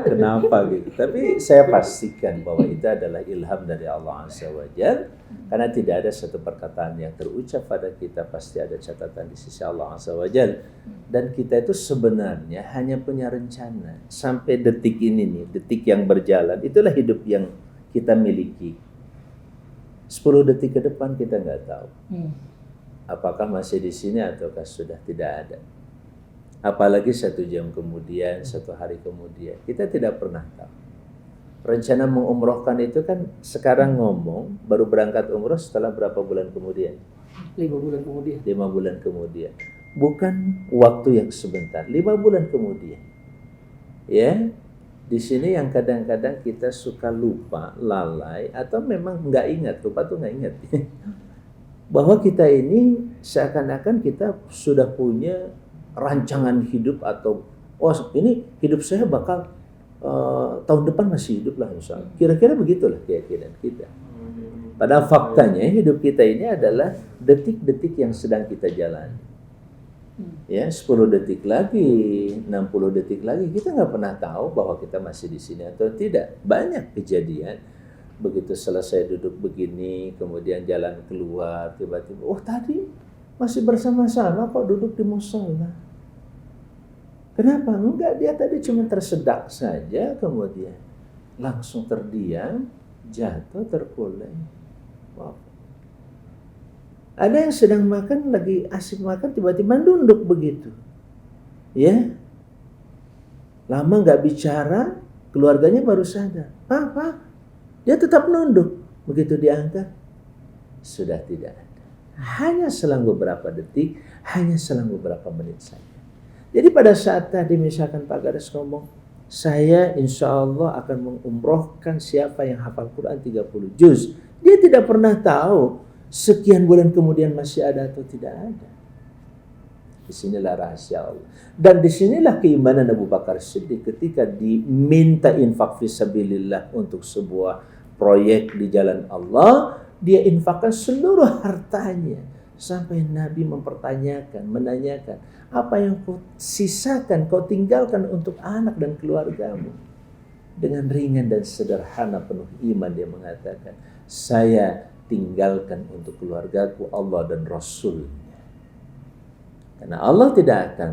kenapa gitu. Tapi saya pastikan bahwa itu adalah ilham dari Allah Azza wa Jalla, karena tidak ada satu perkataan yang terucap pada kita pasti ada catatan di sisi Allah Azza wa Jalla. Dan kita itu sebenarnya hanya punya rencana sampai detik ini nih, detik yang berjalan, itulah hidup yang kita miliki. 10 detik ke depan kita nggak tahu. Apakah masih di sini ataukah sudah tidak ada. Apalagi 1 jam kemudian, 1 hari kemudian. Kita tidak pernah tahu. Rencana mengumrohkan itu kan sekarang ngomong, baru berangkat umroh setelah berapa bulan kemudian? 5 bulan kemudian. 5 bulan kemudian. Bukan waktu yang sebentar, 5 bulan kemudian. Ya, di sini yang kadang-kadang kita suka lupa, lalai, atau memang nggak ingat, lupa tuh nggak ingat. Bahwa kita ini seakan-akan kita sudah punya rancangan hidup atau ini hidup saya bakal tahun depan masih hidup lah insya Allah. Kira-kira begitulah keyakinan kita. Padahal faktanya hidup kita ini adalah detik-detik yang sedang kita jalani. Ya, 10 detik lagi, 60 detik lagi, kita nggak pernah tahu bahwa kita masih di sini atau tidak. Banyak kejadian, begitu selesai duduk begini, kemudian jalan keluar, tiba-tiba, oh tadi masih bersama-sama kok duduk di musola. Kenapa? Enggak, dia tadi cuma tersedak saja, kemudian langsung terdiam, jatuh, terkulai. Wow. Ada yang sedang makan, lagi asik makan, tiba-tiba nunduk begitu. Ya. Lama nggak bicara, keluarganya baru sadar. Apa? Dia tetap nunduk. Begitu diangkat, sudah tidak ada. Hanya selang beberapa detik, hanya selang beberapa menit saja. Jadi pada saat tadi misalkan Pak Gares ngomong, saya insya Allah akan mengumrohkan siapa yang hafal Quran 30 juz. Dia tidak pernah tahu sekian bulan kemudian masih ada atau tidak ada. Disinilah rahasia Allah. Dan disinilah keimanan Abu Bakar Siddiq ketika diminta infak fisabilillah untuk sebuah proyek di jalan Allah, dia infakkan seluruh hartanya. Sampai Nabi mempertanyakan, menanyakan, apa yang kau sisakan, kau tinggalkan untuk anak dan keluargamu? Dengan ringan dan sederhana penuh iman dia mengatakan, saya tinggalkan untuk keluargaku Allah dan Rasulnya. Karena Allah tidak akan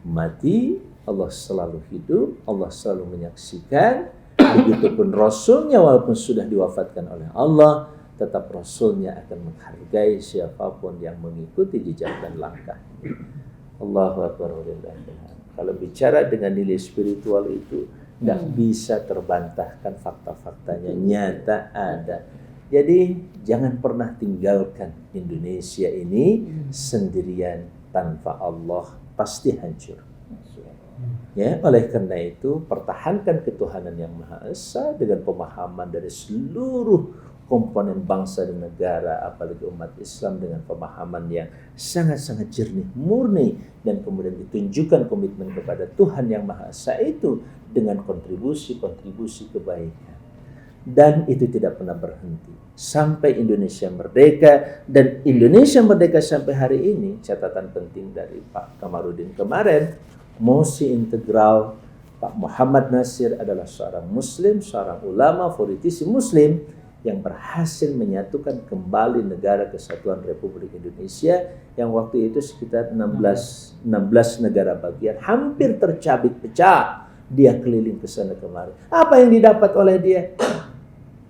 mati, Allah selalu hidup, Allah selalu menyaksikan. Begitupun Rasulnya walaupun sudah diwafatkan oleh Allah, tetap Rasulnya akan menghargai siapapun yang mengikuti jejak dan langkahnya. Allahu Akbar. Kalau bicara dengan nilai spiritual itu tidak bisa terbantahkan, fakta-faktanya nyata ada. Jadi jangan pernah tinggalkan Indonesia ini sendirian, tanpa Allah pasti hancur. Ya, oleh karena itu pertahankan ketuhanan yang Maha Esa dengan pemahaman dari seluruh komponen bangsa dan negara, apalagi umat Islam dengan pemahaman yang sangat-sangat jernih, murni, dan kemudian ditunjukkan komitmen kepada Tuhan yang Maha Esa itu dengan kontribusi kebaikan. Dan itu tidak pernah berhenti sampai Indonesia merdeka. Dan Indonesia merdeka sampai hari ini, catatan penting dari Pak Kamarudin kemarin, mosi integral Pak Muhammad Nasir adalah seorang muslim, seorang ulama, politisi muslim yang berhasil menyatukan kembali negara kesatuan Republik Indonesia yang waktu itu sekitar 16 negara bagian, hampir tercabik pecah. Dia keliling ke sana kemari. Apa yang didapat oleh dia?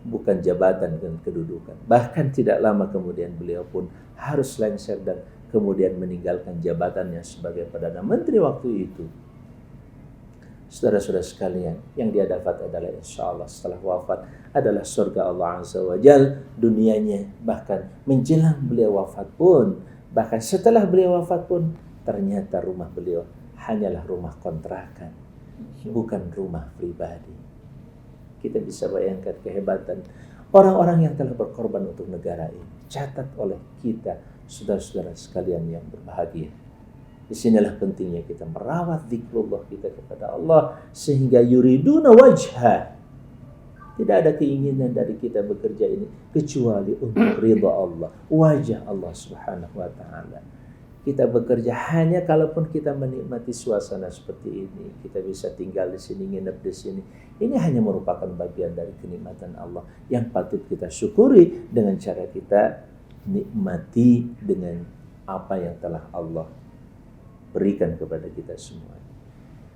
Bukan jabatan dan kedudukan. Bahkan tidak lama kemudian beliau pun harus lengser dan kemudian meninggalkan jabatannya sebagai Perdana Menteri waktu itu. Saudara-saudara sekalian, yang dia dapat adalah insya Allah setelah wafat adalah surga Allah Azza wa Jal, dunianya. Bahkan menjelang beliau wafat pun, bahkan setelah beliau wafat pun, ternyata rumah beliau hanyalah rumah kontrakan, bukan rumah pribadi. Kita bisa bayangkan kehebatan orang-orang yang telah berkorban untuk negara ini. Catat oleh kita, saudara-saudara sekalian yang berbahagia. Disinilah pentingnya kita merawat zikrullah kita kepada Allah sehingga yuriduna wajha. Tidak ada keinginan dari kita bekerja ini kecuali untuk ridha Allah, wajah Allah Subhanahu wa taala. Kita bekerja hanya kalaupun kita menikmati suasana seperti ini, kita bisa tinggal di sini, nginep di sini. Ini hanya merupakan bagian dari kenikmatan Allah yang patut kita syukuri dengan cara kita nikmati dengan apa yang telah Allah berikan kepada kita semua.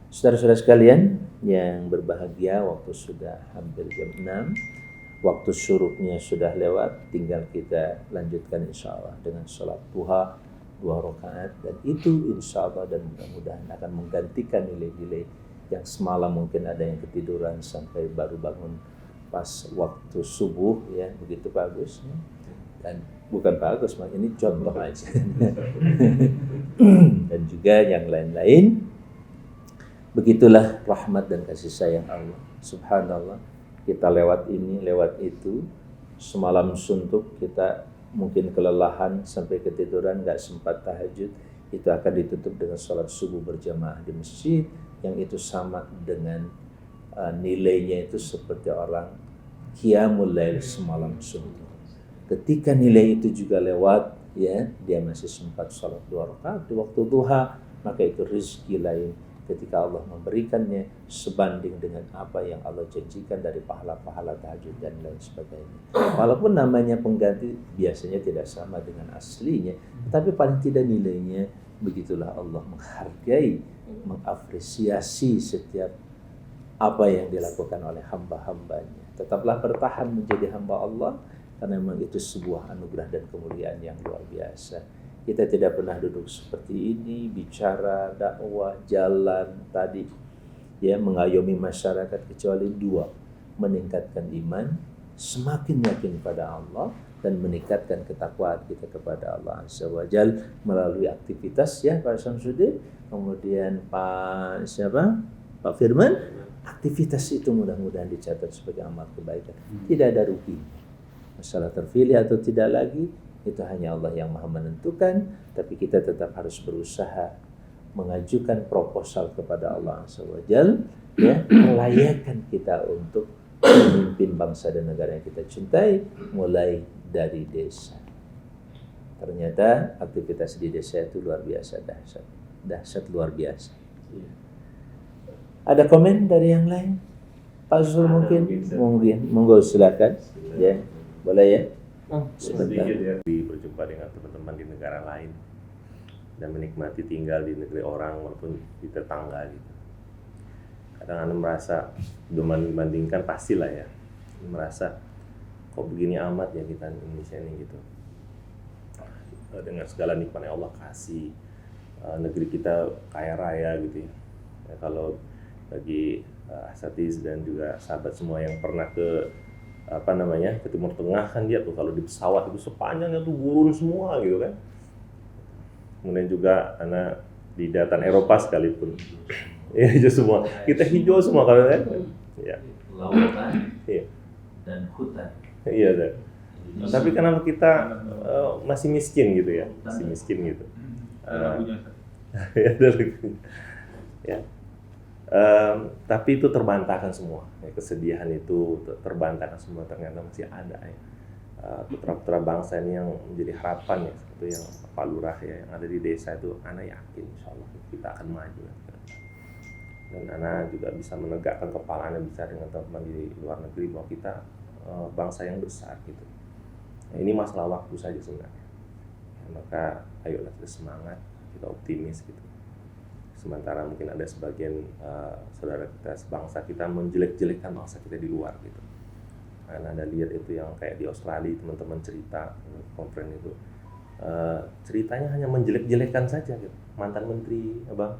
Saudara-saudara sekalian yang berbahagia, waktu sudah hampir jam 6, waktu syuruknya sudah lewat, tinggal kita lanjutkan insya Allah dengan sholat duha 2 rakaat, dan itu insya Allah dan mudah-mudahan akan menggantikan nilai-nilai yang semalam mungkin ada yang ketiduran sampai baru bangun pas waktu subuh, ya begitu Pak Agus. Dan bukan Pak Agus, ini contoh aja. Dan juga yang lain-lain. Begitulah rahmat dan kasih sayang Allah. Subhanallah, kita lewat ini, lewat itu. Semalam suntuk, kita mungkin kelelahan sampai ketiduran, gak sempat tahajud. Itu akan ditutup dengan sholat subuh berjamaah di masjid, yang itu sama dengan nilainya itu seperti orang qiyamul lail semalam suntuk. Ketika nilai itu juga lewat, ya dia masih sempat sholat 2 rakaat di waktu duha, maka itu rezeki lain ketika Allah memberikannya sebanding dengan apa yang Allah janjikan dari pahala-pahala tahajud dan lain sebagainya. Walaupun namanya pengganti biasanya tidak sama dengan aslinya, tapi paling tidak nilainya begitulah Allah menghargai, mengapresiasi setiap apa yang dilakukan oleh hamba-hambanya. Tetaplah bertahan menjadi hamba Allah, karena memang itu sebuah anugerah dan kemuliaan yang luar biasa. Kita tidak pernah duduk seperti ini, bicara, dakwah, jalan tadi, ya mengayomi masyarakat kecuali 2, meningkatkan iman, semakin yakin pada Allah, dan meningkatkan ketakwaan kita kepada Allah Azza wa Jalla melalui aktivitas ya Pak Syamsuddin, kemudian Pak Firman. Aktivitas itu mudah-mudahan dicatat sebagai amal kebaikan. Tidak ada rugi. Masalah terpilih atau tidak lagi, itu hanya Allah yang maha menentukan. Tapi kita tetap harus berusaha mengajukan proposal kepada Allah SWT, ya, kelayakan kita untuk memimpin bangsa dan negara yang kita cintai, mulai dari desa. Ternyata aktivitas di desa itu luar biasa dahsyat luar biasa. Ada komen dari yang lain? Pak Zul mungkin, monggo silakan. Ya, boleh ya. Sedikit ya, berjumpa dengan teman-teman di negara lain dan menikmati tinggal di negeri orang walaupun di tetangga gitu. Kadang Anda merasa membandingkan pastilah ya, merasa kok begini amat ya kita Indonesia ini gitu. Dengan segala nikmat yang Allah kasih, negeri kita kaya raya gitu ya. Kalau bagi Asatiz dan juga sahabat semua yang pernah ke ke Timur Tengah kan dia tuh kalau di pesawat itu sepanjangnya tuh gurun semua gitu kan. Kemudian juga anak di daratan Eropa sekalipun ya hijau semua, kita hijau semua kalau kan ya. Lautan iya. Dan hutan. Iya deh. Tapi kenapa kita masih miskin gitu ya, masih miskin gitu. Ya. Tapi itu terbantahkan semua ya, kesedihan itu terbantahkan semua, ternyata masih ada ya. Putra-putra bangsa ini yang menjadi harapan ya, seperti yang Pak Lurah ya yang ada di desa itu, Ana yakin insya Allah kita akan maju ya. Dan Ana juga bisa menegakkan kepala Ana bisa dengan teman-teman di luar negeri bahwa kita bangsa yang besar gitu. Nah, ini masalah waktu saja sebenarnya ya, maka ayolah kita semangat, kita optimis gitu. Sementara mungkin ada sebagian saudara kita sebangsa kita menjelek-jelekkan bangsa kita di luar gitu. Karena Anda lihat itu yang kayak di Australia teman-teman cerita konferen itu ceritanya hanya menjelek-jelekan saja gitu. Mantan menteri abang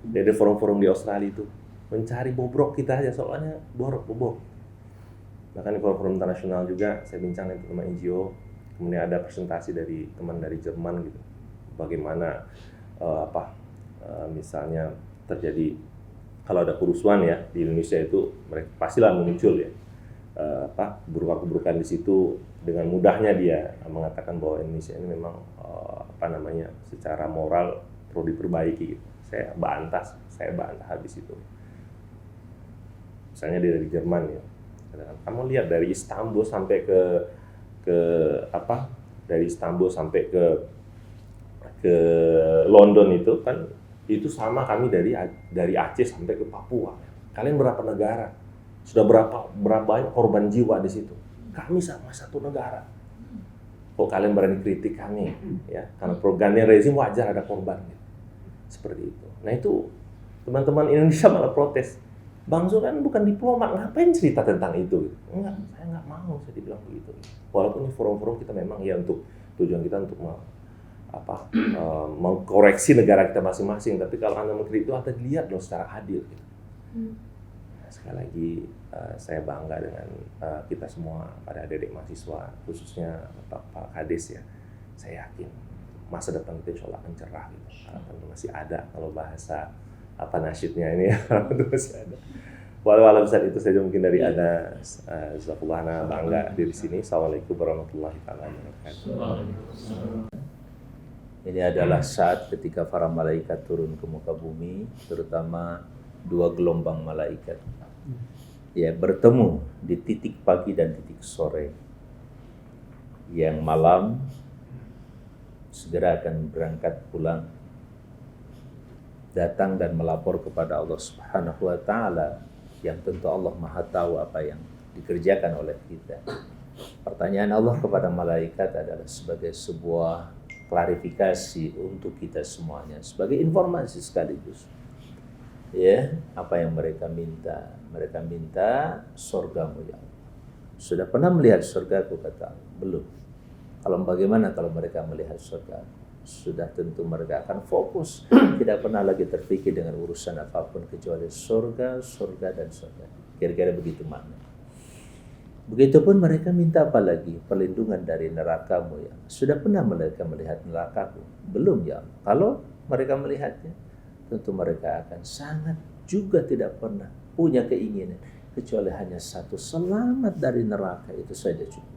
dari forum-forum di Australia itu mencari bobrok kita aja, soalnya bobrok. Bahkan di forum-forum internasional juga saya bincang dengan teman NGO, kemudian ada presentasi dari teman dari Jerman gitu, bagaimana misalnya terjadi kalau ada kerusuhan ya di Indonesia itu mereka pastilah muncul ya keburukan-keburukan di situ. Dengan mudahnya dia mengatakan bahwa Indonesia ini memang secara moral perlu diperbaiki gitu. Saya bantah habis itu. Misalnya dia dari Jerman ya, kamu lihat dari Istanbul sampai dari Istanbul sampai ke London itu kan itu sama kami dari Aceh sampai ke Papua. Kalian berapa negara? Sudah berapa banyak korban jiwa di situ? Kami sama satu negara. Kok kalian berani kritik kami? Ya, karena programnya rezim wajar ada korban. Seperti itu. Nah itu teman-teman Indonesia malah protes. Bang Zul kan bukan diplomat, ngapain cerita tentang itu? Enggak, saya nggak mau, saya dibilang begitu. Walaupun di forum-forum kita memang ya untuk tujuan kita untuk mengkoreksi negara kita masing-masing, tapi kalau Anda mengkritik itu Anda dilihat loh secara adil gitu. Nah, sekali lagi saya bangga dengan kita semua, pada adik-adik mahasiswa khususnya Pak Kades ya. Saya yakin masa depan kita insya Allah akan cerah gitu. Harapan itu masih ada, kalau bahasa nasyidnya ini harapan itu masih ada. Walau saat itu saja mungkin dari Anda. Jazakallah, bangga di sini. Assalamualaikum warahmatullahi wabarakatuh. Ini adalah saat ketika para malaikat turun ke muka bumi, terutama 2 gelombang malaikat. Ya, bertemu di titik pagi dan titik sore. Yang malam segera akan berangkat pulang, datang dan melapor kepada Allah Subhanahu wa taala, yang tentu Allah Maha tahu apa yang dikerjakan oleh kita. Pertanyaan Allah kepada malaikat adalah sebagai sebuah klarifikasi untuk kita semuanya, sebagai informasi sekaligus. Ya, apa yang mereka minta? Mereka minta surgamu ya Allah. Sudah pernah melihat surgaku, kata Allah? Belum. Kalau bagaimana kalau mereka melihat surga? Sudah tentu mereka akan fokus, tidak pernah lagi terpikir dengan urusan apapun kecuali surga, surga dan surga. Kira-kira begitu makna. Begitupun mereka minta apa lagi? Perlindungan dari nerakamu ya. Sudah pernah mereka melihat nerakaku? Belum ya. Kalau mereka melihatnya, tentu mereka akan sangat juga tidak pernah punya keinginan kecuali hanya satu, selamat dari neraka, itu saja cukup.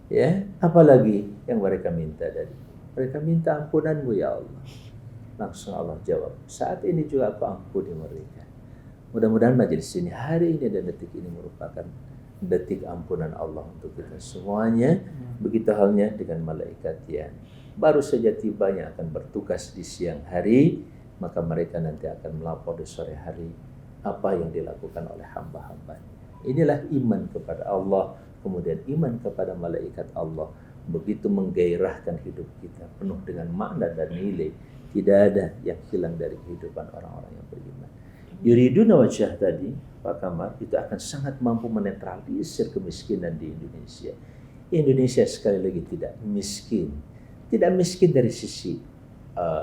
Ya, apalagi yang mereka minta dari mereka minta ampunanmu ya Allah. Langsung Allah jawab, saat ini juga aku ampuni mereka. Mudah-mudahan majelis ini, hari ini dan detik ini merupakan detik ampunan Allah untuk kita semuanya. Begitu halnya dengan malaikat yang baru saja tiba, yang akan bertugas di siang hari, maka mereka nanti akan melapor di sore hari apa yang dilakukan oleh hamba-hambanya. Inilah iman kepada Allah, kemudian iman kepada malaikat Allah, begitu menggairahkan hidup kita, penuh dengan makna dan nilai. Tidak ada yang hilang dari kehidupan orang-orang yang beriman. Yuriduna wajah tadi, Pak Kamar, itu akan sangat mampu menetralisir kemiskinan di Indonesia. Indonesia sekali lagi tidak miskin. Tidak miskin dari sisi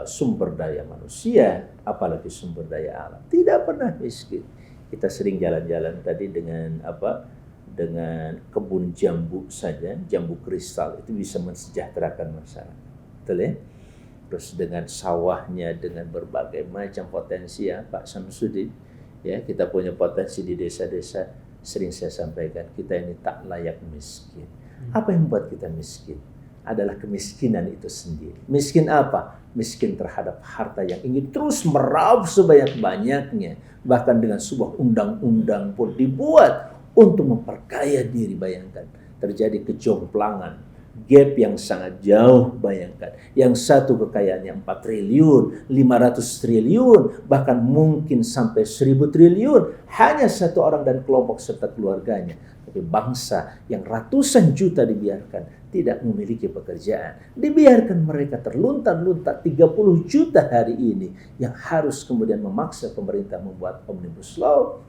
sumber daya manusia, apalagi sumber daya alam. Tidak pernah miskin. Kita sering jalan-jalan tadi dengan dengan kebun jambu saja, jambu kristal itu bisa mensejahterakan masyarakat. Betul ya? Terus dengan sawahnya, dengan berbagai macam potensi ya Pak Samsudin, ya kita punya potensi di desa-desa. Sering saya sampaikan, kita ini tak layak miskin. Apa yang membuat kita miskin? Adalah kemiskinan itu sendiri. Miskin apa? Miskin terhadap harta yang ingin terus meraup sebanyak-banyaknya. Bahkan dengan sebuah undang-undang pun dibuat untuk memperkaya diri. Bayangkan, terjadi kejomplangan, gap yang sangat jauh. Bayangkan, yang satu kekayaannya 4 triliun, 500 triliun, bahkan mungkin sampai 1000 triliun, hanya satu orang dan kelompok serta keluarganya. Tapi bangsa yang ratusan juta dibiarkan tidak memiliki pekerjaan, dibiarkan mereka terluntar-luntar 30 juta hari ini, yang harus kemudian memaksa pemerintah membuat Omnibus Law.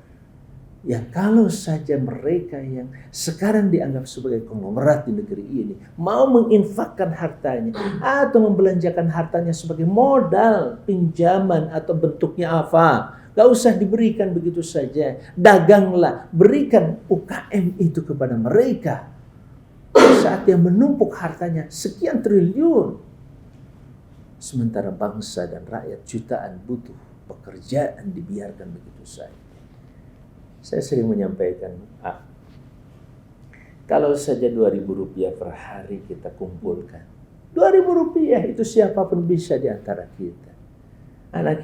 Ya kalau saja mereka yang sekarang dianggap sebagai konglomerat di negeri ini mau menginfakkan hartanya atau membelanjakan hartanya sebagai modal pinjaman atau bentuknya apa, gak usah diberikan begitu saja. Daganglah, berikan UKM itu kepada mereka. Saat yang menumpuk hartanya sekian triliun, sementara bangsa dan rakyat jutaan butuh pekerjaan, dibiarkan begitu saja. Saya sering menyampaikan, kalau saja 2.000 rupiah per hari kita kumpulkan, 2.000 rupiah itu siapapun bisa di antara kita. Anak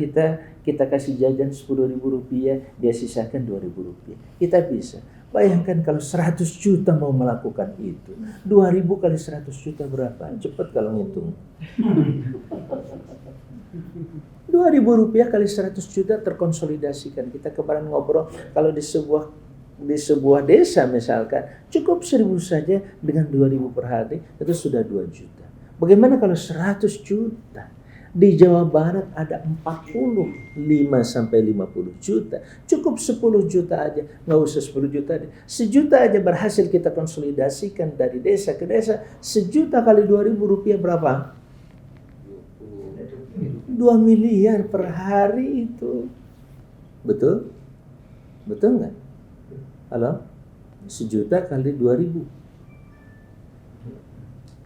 kita kasih jajan 10.000 rupiah, dia sisakan 2.000 rupiah. Kita bisa. Bayangkan kalau 100 juta mau melakukan itu, 2.000 kali 100 juta berapa? Cepat kalau ngitung. 2.000 rupiah kali 100 juta terkonsolidasikan. Kita kemarin ngobrol, kalau di sebuah desa misalkan, cukup 1.000 saja dengan 2.000 per hari, itu sudah 2 juta. Bagaimana kalau 100 juta? Di Jawa Barat ada 45 sampai 50 juta. Cukup 10 juta aja, nggak usah 10 juta deh. 1 juta aja berhasil kita konsolidasikan dari desa ke desa. 1 juta kali 2.000 rupiah berapa? 2 miliar per hari itu. Betul? Betul nggak? Halo? 1 juta kali 2.000.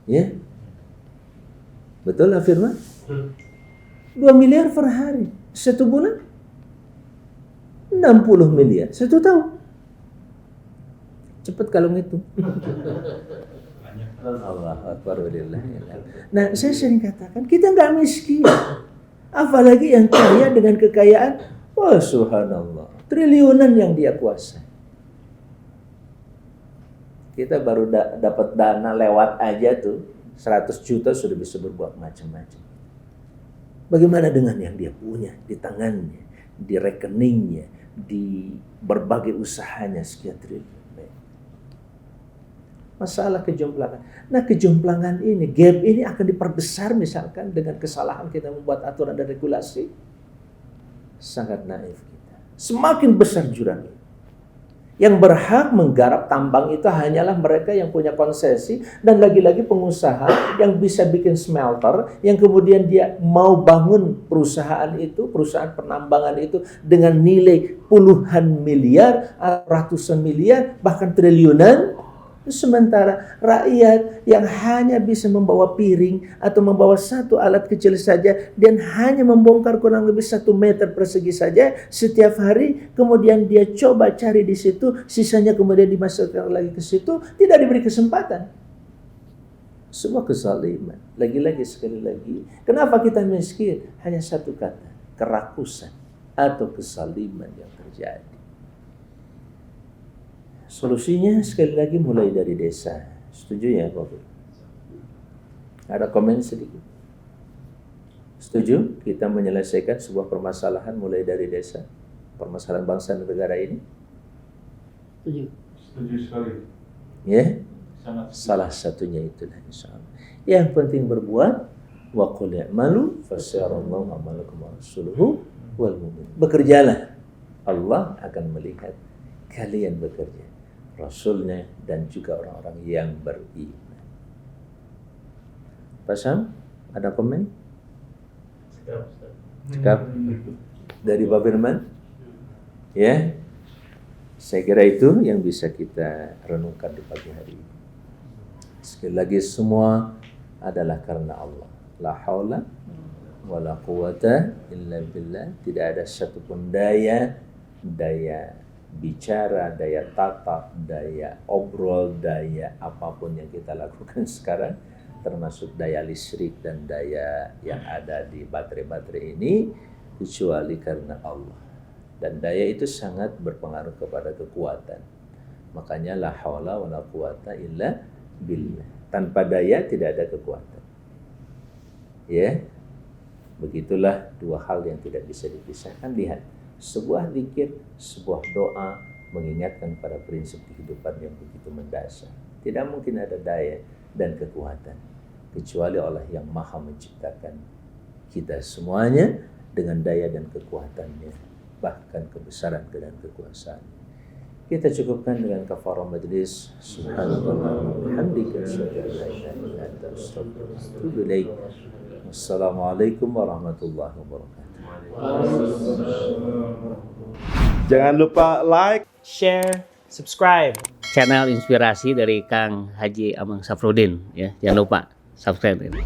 Ya? Betul lah Firman? 2 miliar per hari. 1 bulan 60 miliar 1 tahun. Cepat kalau ngitung. Allah Akbar. Nah, saya sering katakan kita nggak miskin. Apalagi yang kaya dengan kekayaan, oh subhanallah, triliunan yang dia kuasai. Kita baru dapat dana lewat aja tuh 100 juta sudah bisa berbuat macam-macam. Bagaimana dengan yang dia punya di tangannya, di rekeningnya, di berbagai usahanya sekian triliun? Masalah kejomplangan. Nah, kejomplangan ini, gap ini akan diperbesar misalkan dengan kesalahan kita membuat aturan dan regulasi. Sangat naif kita. Semakin besar jurang ini. Yang berhak menggarap tambang itu hanyalah mereka yang punya konsesi dan lagi-lagi pengusaha yang bisa bikin smelter, yang kemudian dia mau bangun perusahaan itu, perusahaan penambangan itu dengan nilai puluhan miliar, ratusan miliar, bahkan triliunan. Sementara rakyat yang hanya bisa membawa piring atau membawa satu alat kecil saja dan hanya membongkar kurang lebih 1 meter persegi saja setiap hari, kemudian dia coba cari di situ, sisanya kemudian dimasukkan lagi ke situ, tidak diberi kesempatan. Semua kezaliman. Lagi-lagi sekali lagi, kenapa kita miskin? Hanya satu kata, kerakusan atau kezaliman yang terjadi. Solusinya sekali lagi mulai dari desa. Setuju ya Bapak? Ada komen sedikit? Setuju? Kita menyelesaikan sebuah permasalahan mulai dari desa. Permasalahan bangsa dan negara ini. Setuju. Setuju sekali. Ya? Sangat setuju. Salah satunya itulah insyaallah. Yang penting berbuat. Wa qul i'malu fasyarallahu amalakum wa rasuluhu wal mu'min. Bekerjalah. Allah akan melihat kalian bekerja. Rasulnya dan juga orang-orang yang beriman. Pak Sam, ada komen? Cakap dari Pak Firman? Ya, saya kira itu yang bisa kita renungkan di pagi hari ini. Sekali lagi semua adalah karena Allah. La haula wa la quwata illa billah. Tidak ada satupun daya bicara, daya tatap, daya obrol, daya apapun yang kita lakukan sekarang, termasuk daya listrik dan daya yang ada di baterai-baterai ini, kecuali karena Allah. Dan daya itu sangat berpengaruh kepada kekuatan. Makanya la haula wa la quwata illa billah. Tanpa daya tidak ada kekuatan. Ya, begitulah dua hal yang tidak bisa dipisahkan. Lihat. Sebuah zikir, sebuah doa mengingatkan pada prinsip kehidupan yang begitu mendasar. Tidak mungkin ada daya dan kekuatan kecuali Allah yang Maha menciptakan kita semuanya dengan daya dan kekuatannya, bahkan kebesaran dan kekuasaan. Kita cukupkan dengan kafarah majlis. Subhanallah wa bihamdika asyhadu an la ilaha illa anta astaghfiruka wa atubu ilaik. Wassalamualaikum warahmatullahi wabarakatuh. Jangan lupa like, share, subscribe. Channel inspirasi dari Kang Haji Amang Safruddin ya. Jangan lupa subscribe ini.